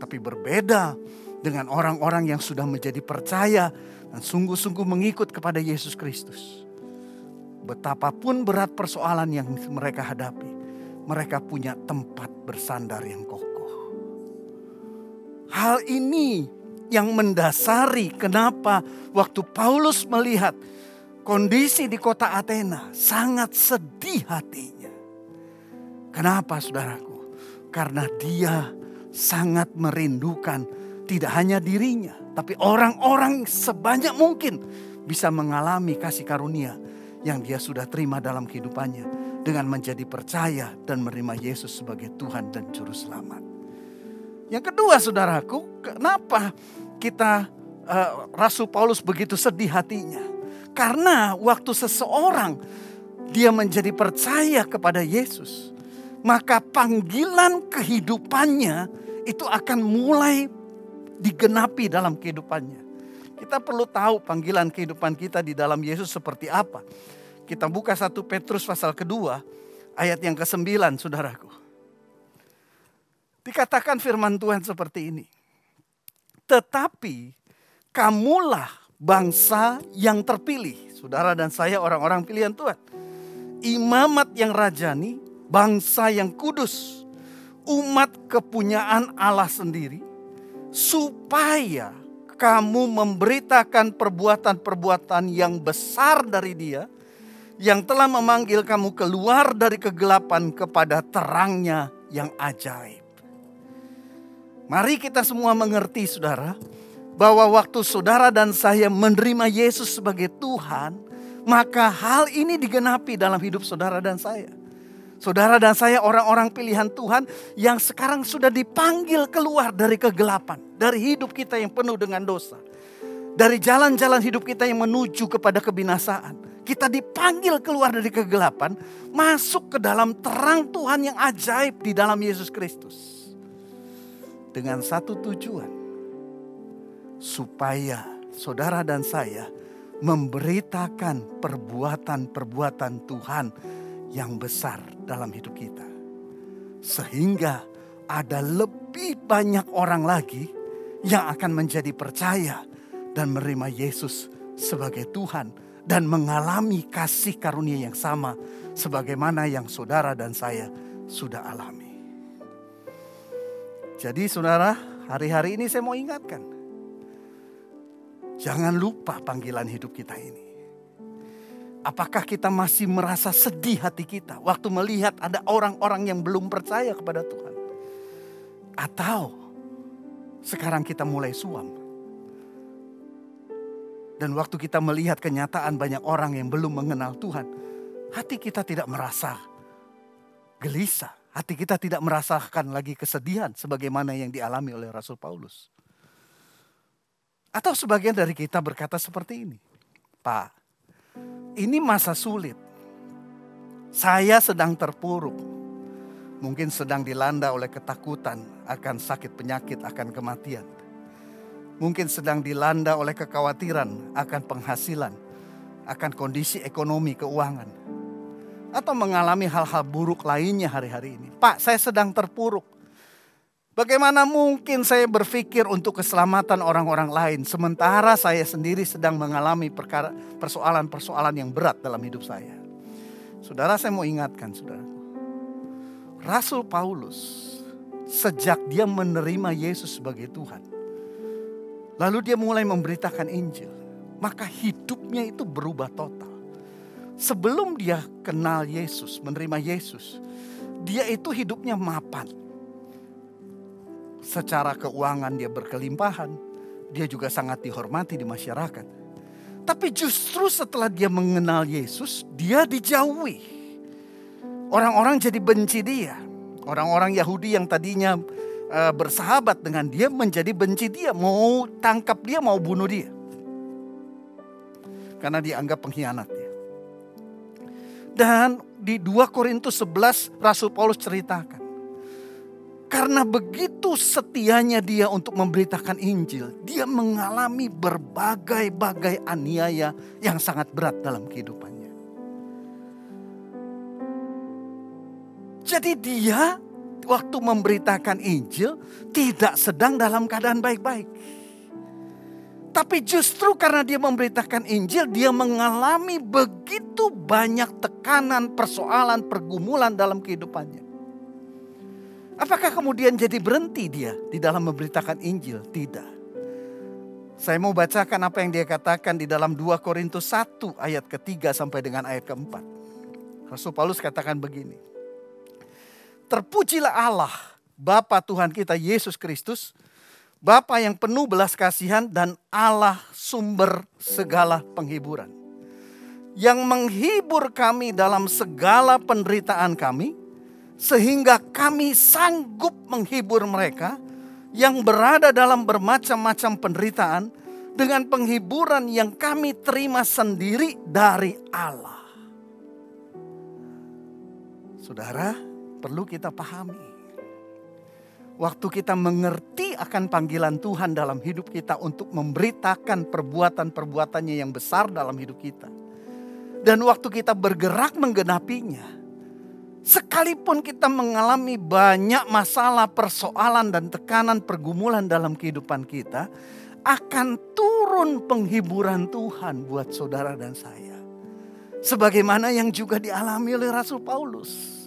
Speaker 7: Tapi berbeda dengan orang-orang yang sudah menjadi percaya dan sungguh-sungguh mengikut kepada Yesus Kristus. Betapapun berat persoalan yang mereka hadapi, mereka punya tempat bersandar yang kokoh. Hal ini yang mendasari kenapa waktu Paulus melihat kondisi di kota Athena sangat sedih hatinya. Kenapa, saudaraku? Karena dia sangat merindukan tidak hanya dirinya, tapi orang-orang sebanyak mungkin bisa mengalami kasih karunia yang dia sudah terima dalam kehidupannya dengan menjadi percaya dan menerima Yesus sebagai Tuhan dan Juru Selamat. Yang kedua, saudaraku, kenapa Rasul Paulus begitu sedih hatinya? Karena waktu seseorang dia menjadi percaya kepada Yesus, maka panggilan kehidupannya itu akan mulai digenapi dalam kehidupannya. Kita perlu tahu panggilan kehidupan kita di dalam Yesus seperti apa. Kita buka 1 Petrus pasal kedua ayat yang ke-9, saudaraku. Dikatakan firman Tuhan seperti ini. Tetapi kamulah bangsa yang terpilih. Saudara dan saya orang-orang pilihan Tuhan. Imamat yang rajani, bangsa yang kudus, umat kepunyaan Allah sendiri, supaya kamu memberitakan perbuatan-perbuatan yang besar dari Dia, yang telah memanggil kamu keluar dari kegelapan kepada terangnya yang ajaib. Mari kita semua mengerti, saudara, bahwa waktu saudara dan saya menerima Yesus sebagai Tuhan, maka hal ini digenapi dalam hidup saudara dan saya. Saudara dan saya orang-orang pilihan Tuhan yang sekarang sudah dipanggil keluar dari kegelapan, dari hidup kita yang penuh dengan dosa, dari jalan-jalan hidup kita yang menuju kepada kebinasaan. Kita dipanggil keluar dari kegelapan, masuk ke dalam terang Tuhan yang ajaib di dalam Yesus Kristus. Dengan satu tujuan, supaya saudara dan saya memberitakan perbuatan-perbuatan Tuhan yang besar dalam hidup kita. Sehingga ada lebih banyak orang lagi yang akan menjadi percaya dan menerima Yesus sebagai Tuhan dan mengalami kasih karunia yang sama sebagaimana yang saudara dan saya sudah alami. Jadi saudara, hari-hari ini saya mau ingatkan. Jangan lupa panggilan hidup kita ini. Apakah kita masih merasa sedih hati kita waktu melihat ada orang-orang yang belum percaya kepada Tuhan? Atau sekarang kita mulai suam? Dan waktu kita melihat kenyataan banyak orang yang belum mengenal Tuhan, hati kita tidak merasa gelisah. Hati kita tidak merasakan lagi kesedihan sebagaimana yang dialami oleh Rasul Paulus. Atau sebagian dari kita berkata seperti ini. Pak, ini masa sulit. Saya sedang terpuruk. Mungkin sedang dilanda oleh ketakutan akan sakit penyakit, akan kematian. Mungkin sedang dilanda oleh kekhawatiran akan penghasilan, akan kondisi ekonomi, keuangan. Atau mengalami hal-hal buruk lainnya hari-hari ini. Pak, saya sedang terpuruk. Bagaimana mungkin saya berpikir untuk keselamatan orang-orang lain, sementara saya sendiri sedang mengalami persoalan-persoalan yang berat dalam hidup saya. Saudara, saya mau ingatkan, saudara. Rasul Paulus, sejak dia menerima Yesus sebagai Tuhan, lalu dia mulai memberitakan Injil, maka hidupnya itu berubah total. Sebelum dia kenal Yesus, menerima Yesus, dia itu hidupnya mapan. Secara keuangan dia berkelimpahan, dia juga sangat dihormati di masyarakat. Tapi justru setelah dia mengenal Yesus, dia dijauhi. Orang-orang jadi benci dia. Orang-orang Yahudi yang tadinya bersahabat dengan dia menjadi benci dia, mau tangkap dia, mau bunuh dia. Karena dianggap pengkhianat dia. Dan di 2 Korintus 11 Rasul Paulus ceritakan. Karena begitu setianya dia untuk memberitakan Injil, dia mengalami berbagai-bagai aniaya yang sangat berat dalam kehidupannya. Jadi dia waktu memberitakan Injil tidak sedang dalam keadaan baik-baik. Tapi justru karena dia memberitakan Injil, dia mengalami begitu banyak tekanan, persoalan, pergumulan dalam kehidupannya. Apakah kemudian jadi berhenti dia di dalam memberitakan Injil? Tidak. Saya mau bacakan apa yang dia katakan di dalam 2 Korintus 1 ayat ke-3 sampai dengan ayat ke-4. Rasul Paulus katakan begini. Terpujilah Allah, Bapa Tuhan kita Yesus Kristus, Bapa yang penuh belas kasihan dan Allah sumber segala penghiburan. Yang menghibur kami dalam segala penderitaan kami, sehingga kami sanggup menghibur mereka yang berada dalam bermacam-macam penderitaan dengan penghiburan yang kami terima sendiri dari Allah. Saudara, perlu kita pahami. Waktu kita mengerti akan panggilan Tuhan dalam hidup kita untuk memberitakan perbuatan-perbuatannya yang besar dalam hidup kita. Dan waktu kita bergerak menggenapinya, sekalipun kita mengalami banyak masalah, persoalan dan tekanan pergumulan dalam kehidupan kita, akan turun penghiburan Tuhan buat saudara dan saya. Sebagaimana yang juga dialami oleh Rasul Paulus.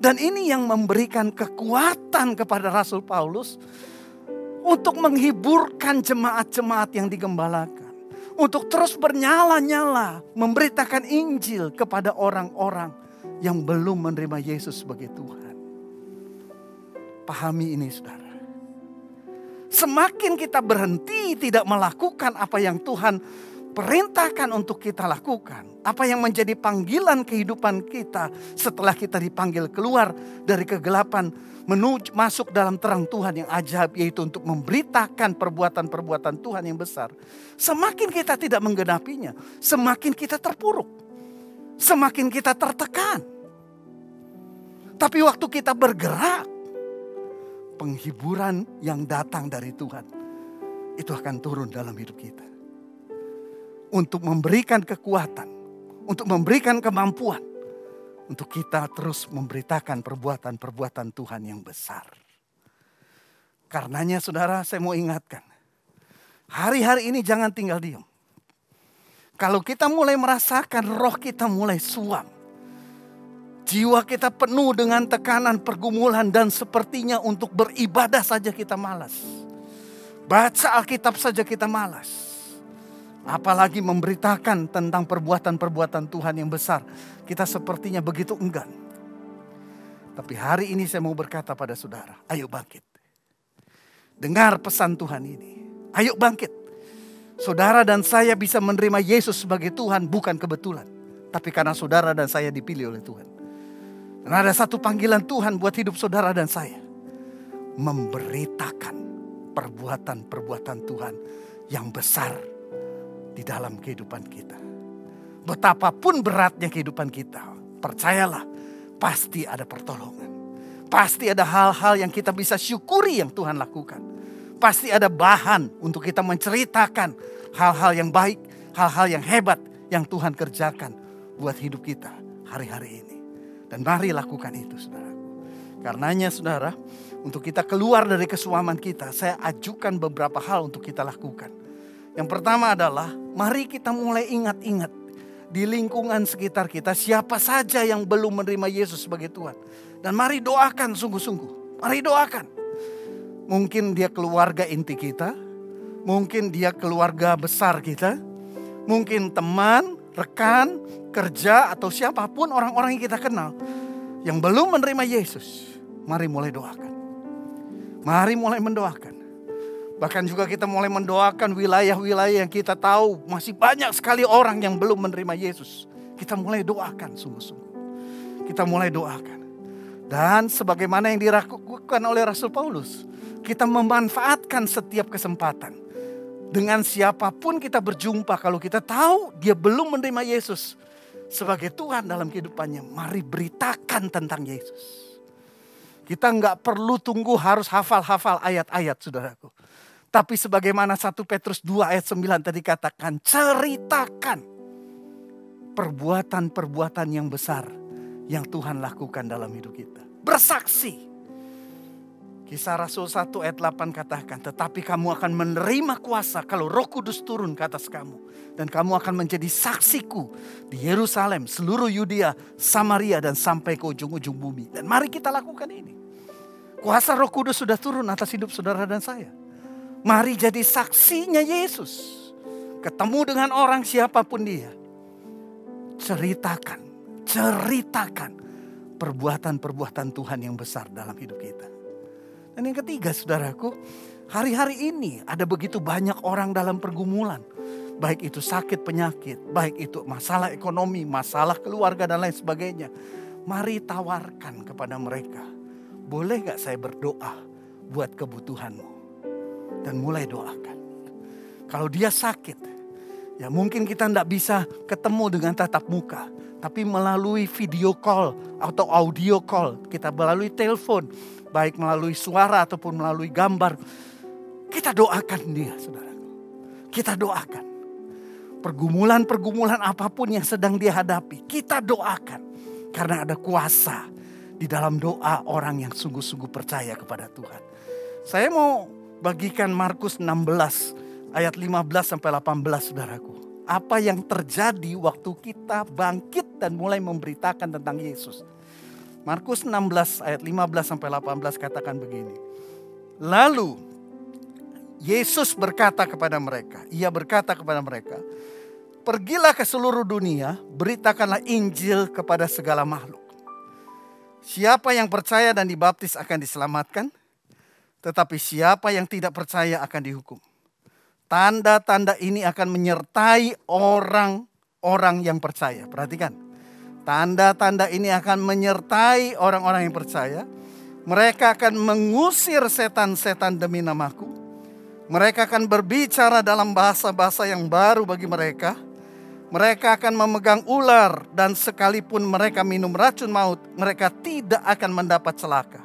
Speaker 7: Dan ini yang memberikan kekuatan kepada Rasul Paulus untuk menghiburkan jemaat-jemaat yang digembalakan. Untuk terus bernyala-nyala memberitakan Injil kepada orang-orang yang belum menerima Yesus sebagai Tuhan. Pahami ini saudara. Semakin kita berhenti tidak melakukan apa yang Tuhan perintahkan untuk kita lakukan. Apa yang menjadi panggilan kehidupan kita setelah kita dipanggil keluar dari kegelapan menuju masuk dalam terang Tuhan yang ajaib, yaitu untuk memberitakan perbuatan-perbuatan Tuhan yang besar. Semakin kita tidak menggenapinya, semakin kita terpuruk. Semakin kita tertekan. Tapi waktu kita bergerak, penghiburan yang datang dari Tuhan itu akan turun dalam hidup kita. Untuk memberikan kekuatan, untuk memberikan kemampuan, untuk kita terus memberitakan perbuatan-perbuatan Tuhan yang besar. Karenanya saudara, saya mau ingatkan, hari-hari ini jangan tinggal diam. Kalau kita mulai merasakan roh kita mulai suam, jiwa kita penuh dengan tekanan, pergumulan, dan sepertinya untuk beribadah saja kita malas. Baca Alkitab saja kita malas. Apalagi memberitakan tentang perbuatan-perbuatan Tuhan yang besar. Kita sepertinya begitu enggan. Tapi hari ini saya mau berkata pada saudara, ayo bangkit. Dengar pesan Tuhan ini. Ayo bangkit. Saudara dan saya bisa menerima Yesus sebagai Tuhan bukan kebetulan. Tapi karena saudara dan saya dipilih oleh Tuhan. Dan ada satu panggilan Tuhan buat hidup saudara dan saya. Memberitakan perbuatan-perbuatan Tuhan yang besar di dalam kehidupan kita. Betapapun beratnya kehidupan kita, percayalah pasti ada pertolongan. Pasti ada hal-hal yang kita bisa syukuri yang Tuhan lakukan. Pasti ada bahan untuk kita menceritakan hal-hal yang baik, hal-hal yang hebat yang Tuhan kerjakan buat hidup kita hari-hari ini. Dan mari lakukan itu saudara. Karenanya saudara, untuk kita keluar dari kesuaman kita, saya ajukan beberapa hal untuk kita lakukan. Yang pertama adalah mari kita mulai ingat-ingat di lingkungan sekitar kita siapa saja yang belum menerima Yesus sebagai Tuhan. Dan mari doakan sungguh-sungguh. Mari doakan. Mungkin dia keluarga inti kita. Mungkin dia keluarga besar kita. Mungkin teman, rekan, kerja atau siapapun orang-orang yang kita kenal. Yang belum menerima Yesus. Mari mulai doakan. Mari mulai mendoakan. Bahkan juga kita mulai mendoakan wilayah-wilayah yang kita tahu masih banyak sekali orang yang belum menerima Yesus. Kita mulai doakan sungguh-sungguh. Kita mulai doakan. Dan sebagaimana yang dilakukan oleh Rasul Paulus, kita memanfaatkan setiap kesempatan. Dengan siapapun kita berjumpa, kalau kita tahu dia belum menerima Yesus sebagai Tuhan dalam kehidupannya, mari beritakan tentang Yesus. Kita nggak perlu tunggu harus hafal-hafal ayat-ayat saudaraku. Tapi sebagaimana 1 Petrus 2 ayat 9 tadi katakan, ceritakan perbuatan-perbuatan yang besar yang Tuhan lakukan dalam hidup kita. Bersaksi. Kisah Rasul 1 ayat 8 katakan, tetapi kamu akan menerima kuasa kalau Roh Kudus turun ke atas kamu. Dan kamu akan menjadi saksiku di Yerusalem, seluruh Yudea, Samaria dan sampai ke ujung-ujung bumi. Dan mari kita lakukan ini. Kuasa Roh Kudus sudah turun atas hidup saudara dan saya. Mari jadi saksinya Yesus. Ketemu dengan orang siapapun dia. Ceritakan perbuatan-perbuatan Tuhan yang besar dalam hidup kita. Dan yang ketiga saudaraku, hari-hari ini ada begitu banyak orang dalam pergumulan. Baik itu sakit penyakit, baik itu masalah ekonomi, masalah keluarga dan lain sebagainya. Mari tawarkan kepada mereka. Boleh gak saya berdoa buat kebutuhanmu? Dan mulai doakan. Kalau dia sakit, ya mungkin kita tidak bisa ketemu dengan tatap muka. tapi melalui video call atau audio call. Kita melalui telepon, baik melalui suara ataupun melalui gambar. Kita doakan dia, saudaraku. Kita doakan. Pergumulan-pergumulan apapun yang sedang dia hadapi, kita doakan. Karena ada kuasa di dalam doa orang yang sungguh-sungguh percaya kepada Tuhan. Saya mau bagikan Markus 16 ayat 15 sampai 18, saudaraku. Apa yang terjadi waktu kita bangkit dan mulai memberitakan tentang Yesus. Markus 16 ayat 15 sampai 18 katakan begini. Lalu Yesus berkata kepada mereka, ia berkata kepada mereka, pergilah ke seluruh dunia, beritakanlah Injil kepada segala makhluk. Siapa yang percaya dan dibaptis akan diselamatkan, tetapi siapa yang tidak percaya akan dihukum. Tanda-tanda ini akan menyertai orang-orang yang percaya. Perhatikan, tanda-tanda ini akan menyertai orang-orang yang percaya. Mereka akan mengusir setan-setan demi namaku. Mereka akan berbicara dalam bahasa-bahasa yang baru bagi mereka. Mereka akan memegang ular dan sekalipun mereka minum racun maut, mereka tidak akan mendapat celaka.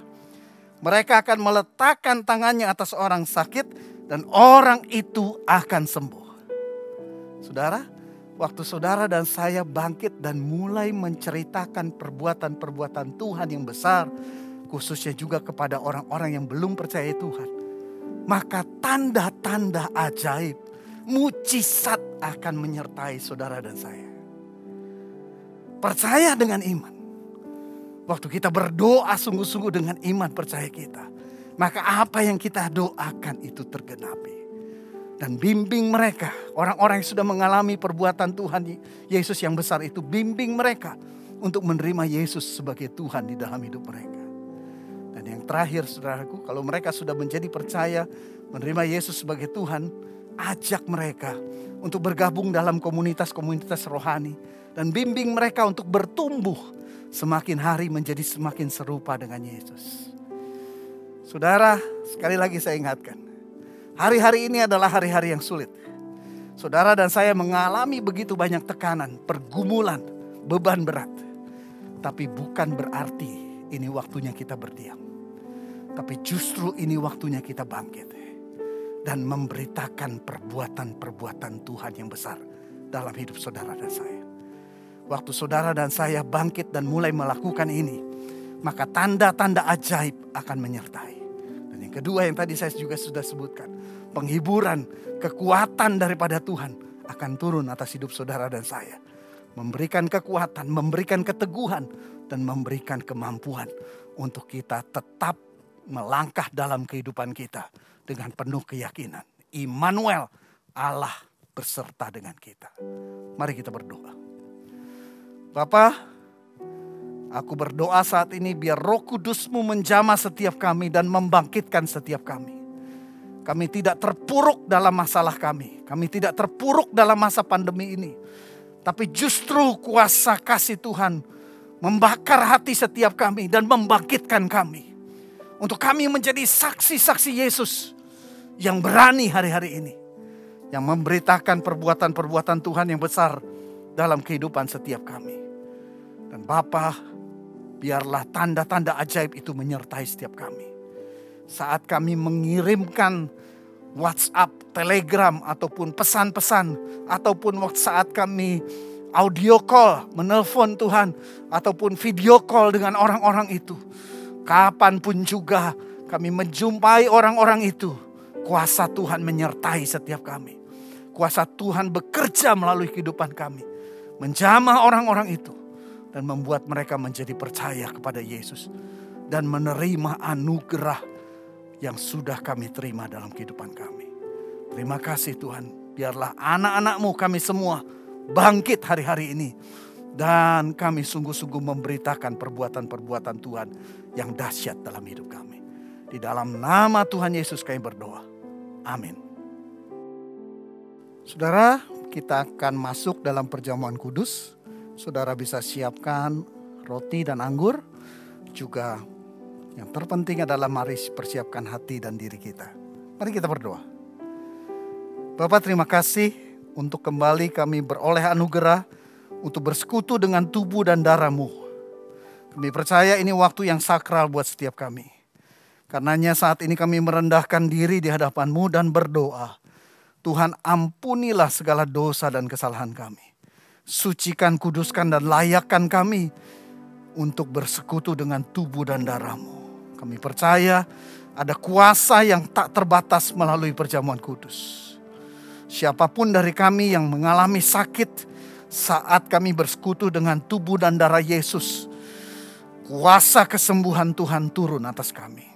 Speaker 7: Mereka akan meletakkan tangannya atas orang sakit dan orang itu akan sembuh. Saudara, waktu saudara dan saya bangkit dan mulai menceritakan perbuatan-perbuatan Tuhan yang besar, khususnya juga kepada orang-orang yang belum percaya Tuhan, maka tanda-tanda ajaib, mujizat akan menyertai saudara dan saya. Percaya dengan iman. Waktu kita berdoa sungguh-sungguh dengan iman percaya kita, maka apa yang kita doakan itu tergenapi. Dan bimbing mereka, orang-orang yang sudah mengalami perbuatan Tuhan Yesus yang besar itu, bimbing mereka untuk menerima Yesus sebagai Tuhan di dalam hidup mereka. Dan yang terakhir, saudaraku, kalau mereka sudah menjadi percaya, menerima Yesus sebagai Tuhan, ajak mereka untuk bergabung dalam komunitas-komunitas rohani. Dan bimbing mereka untuk bertumbuh, semakin hari menjadi semakin serupa dengan Yesus. Saudara, sekali lagi saya ingatkan, hari-hari ini adalah hari-hari yang sulit. Saudara dan saya mengalami begitu banyak tekanan, pergumulan, beban berat. Tapi bukan berarti ini waktunya kita berdiam. Tapi justru ini waktunya kita bangkit dan memberitakan perbuatan-perbuatan Tuhan yang besar dalam hidup saudara dan saya. Waktu saudara dan saya bangkit dan mulai melakukan ini, maka tanda-tanda ajaib akan menyertai. Dan yang kedua yang tadi saya juga sudah sebutkan, penghiburan, kekuatan daripada Tuhan akan turun atas hidup saudara dan saya. Memberikan kekuatan, memberikan keteguhan, dan memberikan kemampuan untuk kita tetap melangkah dalam kehidupan kita dengan penuh keyakinan. Immanuel, Allah berserta dengan kita. Mari kita berdoa. Bapa, aku berdoa saat ini biar Roh Kudus-Mu menjamah setiap kami dan membangkitkan setiap kami. Kami tidak terpuruk dalam masalah kami. Kami tidak terpuruk dalam masa pandemi ini. Tapi justru kuasa kasih Tuhan membakar hati setiap kami dan membangkitkan kami. Untuk kami menjadi saksi-saksi Yesus yang berani hari-hari ini. Yang memberitakan perbuatan-perbuatan Tuhan yang besar dalam kehidupan setiap kami. Dan Bapa, biarlah tanda-tanda ajaib itu menyertai setiap kami. Saat kami mengirimkan WhatsApp, Telegram, ataupun pesan-pesan, ataupun saat kami audio call, menelpon Tuhan, ataupun video call dengan orang-orang itu. Kapanpun juga kami menjumpai orang-orang itu, kuasa Tuhan menyertai setiap kami. Kuasa Tuhan bekerja melalui kehidupan kami. Menjamah orang-orang itu. Dan membuat mereka menjadi percaya kepada Yesus. Dan menerima anugerah yang sudah kami terima dalam kehidupan kami. Terima kasih Tuhan. Biarlah anak-anak-Mu kami semua bangkit hari-hari ini. Dan kami sungguh-sungguh memberitakan perbuatan-perbuatan Tuhan yang dahsyat dalam hidup kami. Di dalam nama Tuhan Yesus kami berdoa. Amin. Saudara, kita akan masuk dalam perjamuan kudus. Saudara bisa siapkan roti dan anggur. Juga yang terpenting adalah mari persiapkan hati dan diri kita. Mari kita berdoa. Bapa, terima kasih untuk kembali kami beroleh anugerah untuk bersekutu dengan tubuh dan darah-Mu. Kami percaya ini waktu yang sakral buat setiap kami. Karenanya saat ini kami merendahkan diri di hadapan-Mu dan berdoa. Tuhan, ampunilah segala dosa dan kesalahan kami. Sucikan, kuduskan, dan layakkan kami untuk bersekutu dengan tubuh dan darah-Mu. Kami percaya ada kuasa yang tak terbatas melalui perjamuan kudus. Siapapun dari kami yang mengalami sakit saat kami bersekutu dengan tubuh dan darah Yesus, kuasa kesembuhan Tuhan turun atas kami.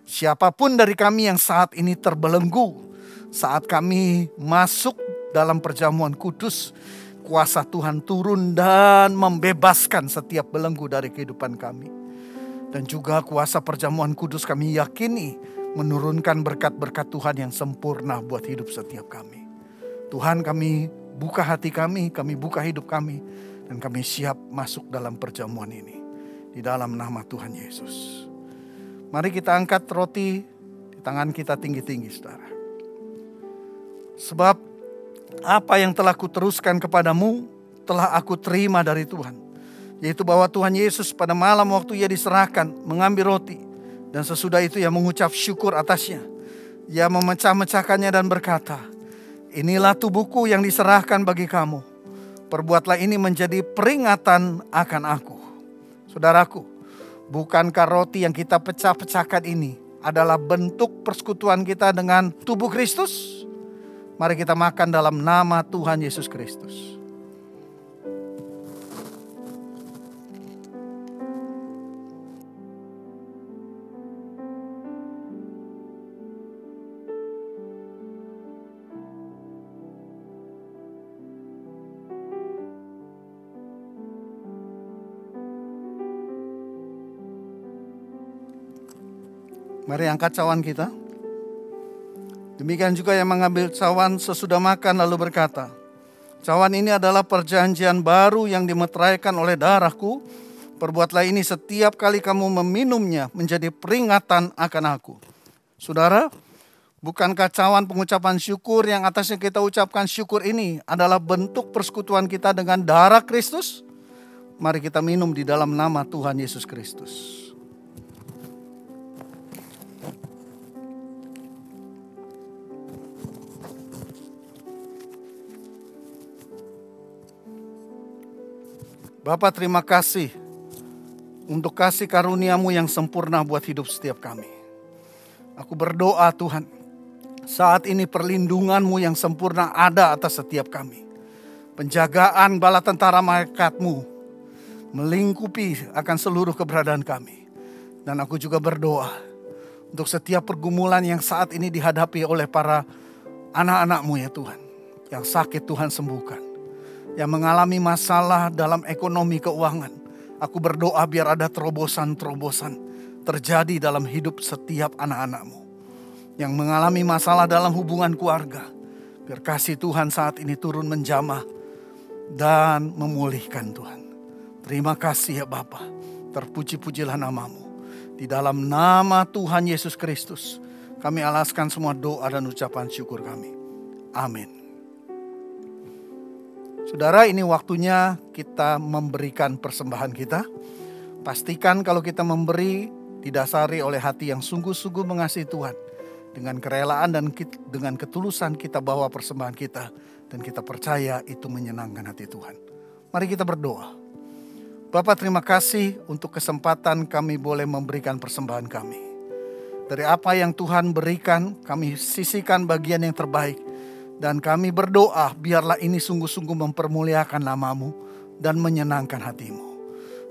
Speaker 7: Siapapun dari kami yang saat ini terbelenggu saat kami masuk dalam perjamuan kudus, kuasa Tuhan turun dan membebaskan setiap belenggu dari kehidupan kami. Dan juga kuasa perjamuan kudus kami yakini menurunkan berkat-berkat Tuhan yang sempurna buat hidup setiap kami. Tuhan, kami buka hati kami buka hidup kami, dan kami siap masuk dalam perjamuan ini. Di dalam nama Tuhan Yesus. Mari kita angkat roti di tangan kita tinggi-tinggi, saudara. Sebab apa yang telah kuteruskan kepadamu telah aku terima dari Tuhan. Yaitu bahwa Tuhan Yesus pada malam waktu ia diserahkan mengambil roti. Dan sesudah itu ia mengucap syukur atasnya. Ia memecah-mecahkannya dan berkata, inilah tubuhku yang diserahkan bagi kamu. Perbuatlah ini menjadi peringatan akan aku. Saudaraku, bukankah roti yang kita pecah-pecahkan ini adalah bentuk persekutuan kita dengan tubuh Kristus? Mari kita makan dalam nama Tuhan Yesus Kristus. Mari angkat cawan kita. Demikian juga yang mengambil cawan sesudah makan lalu berkata, cawan ini adalah perjanjian baru yang dimeteraikan oleh darahku. Perbuatlah ini setiap kali kamu meminumnya menjadi peringatan akan aku. Saudara, bukankah cawan pengucapan syukur yang atasnya kita ucapkan syukur ini adalah bentuk persekutuan kita dengan darah Kristus? Mari kita minum di dalam nama Tuhan Yesus Kristus. Bapa, terima kasih untuk kasih karunia-Mu yang sempurna buat hidup setiap kami. Aku berdoa Tuhan, saat ini perlindungan-Mu yang sempurna ada atas setiap kami. Penjagaan bala tentara malaikat-Mu melingkupi akan seluruh keberadaan kami. Dan aku juga berdoa untuk setiap pergumulan yang saat ini dihadapi oleh para anak-anak-Mu ya Tuhan. Yang sakit Tuhan sembuhkan. Yang mengalami masalah dalam ekonomi keuangan. Aku berdoa biar ada terobosan-terobosan terjadi dalam hidup setiap anak-anak-Mu. Yang mengalami masalah dalam hubungan keluarga. Biar kasih Tuhan saat ini turun menjamah dan memulihkan Tuhan. Terima kasih ya Bapa. Terpuji-pujilah nama-Mu. Di dalam nama Tuhan Yesus Kristus kami alaskan semua doa dan ucapan syukur kami. Amin. Saudara, ini waktunya kita memberikan persembahan kita. Pastikan kalau kita memberi didasari oleh hati yang sungguh-sungguh mengasihi Tuhan. Dengan kerelaan dan dengan ketulusan kita bawa persembahan kita. Dan kita percaya itu menyenangkan hati Tuhan. Mari kita berdoa. Bapa, terima kasih untuk kesempatan kami boleh memberikan persembahan kami. Dari apa yang Tuhan berikan, kami sisihkan bagian yang terbaik. Dan kami berdoa biarlah ini sungguh-sungguh mempermuliakan nama-Mu dan menyenangkan hati-Mu.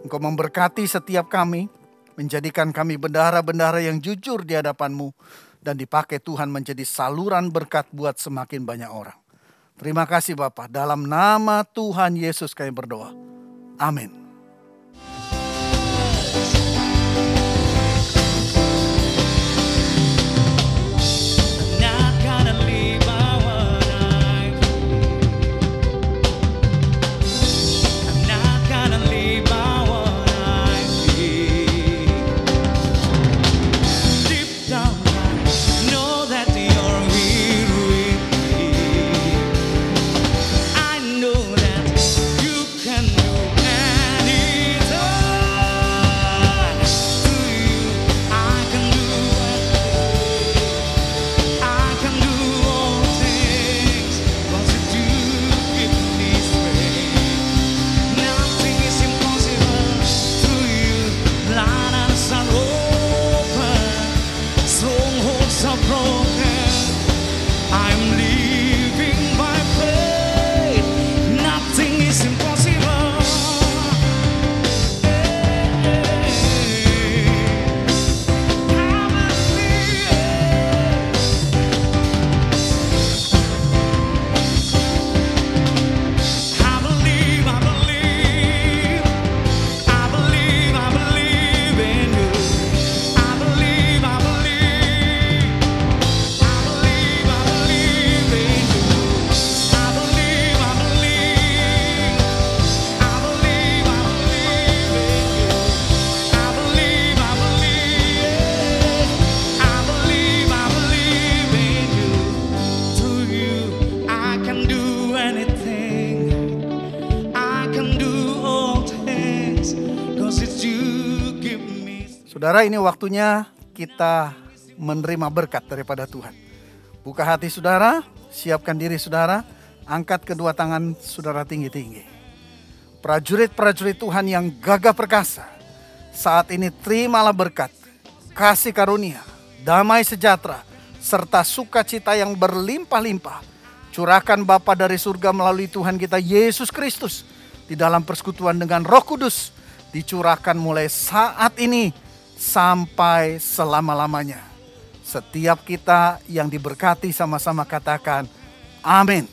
Speaker 7: Engkau memberkati setiap kami, menjadikan kami bendahara-bendahara yang jujur di hadapan-Mu. Dan dipakai Tuhan menjadi saluran berkat buat semakin banyak orang. Terima kasih Bapa, dalam nama Tuhan Yesus kami berdoa. Amin.
Speaker 6: You
Speaker 7: Saudara, ini waktunya kita menerima berkat daripada Tuhan. Buka hati saudara, siapkan diri saudara, angkat kedua tangan saudara tinggi-tinggi. Prajurit-prajurit Tuhan yang gagah perkasa, saat ini terimalah berkat, kasih karunia, damai sejahtera, serta sukacita yang berlimpah-limpah. Curahkan Bapa dari surga melalui Tuhan kita Yesus Kristus di dalam persekutuan dengan Roh Kudus, dicurahkan mulai saat ini sampai selama-lamanya. Setiap kita yang diberkati sama-sama katakan amin.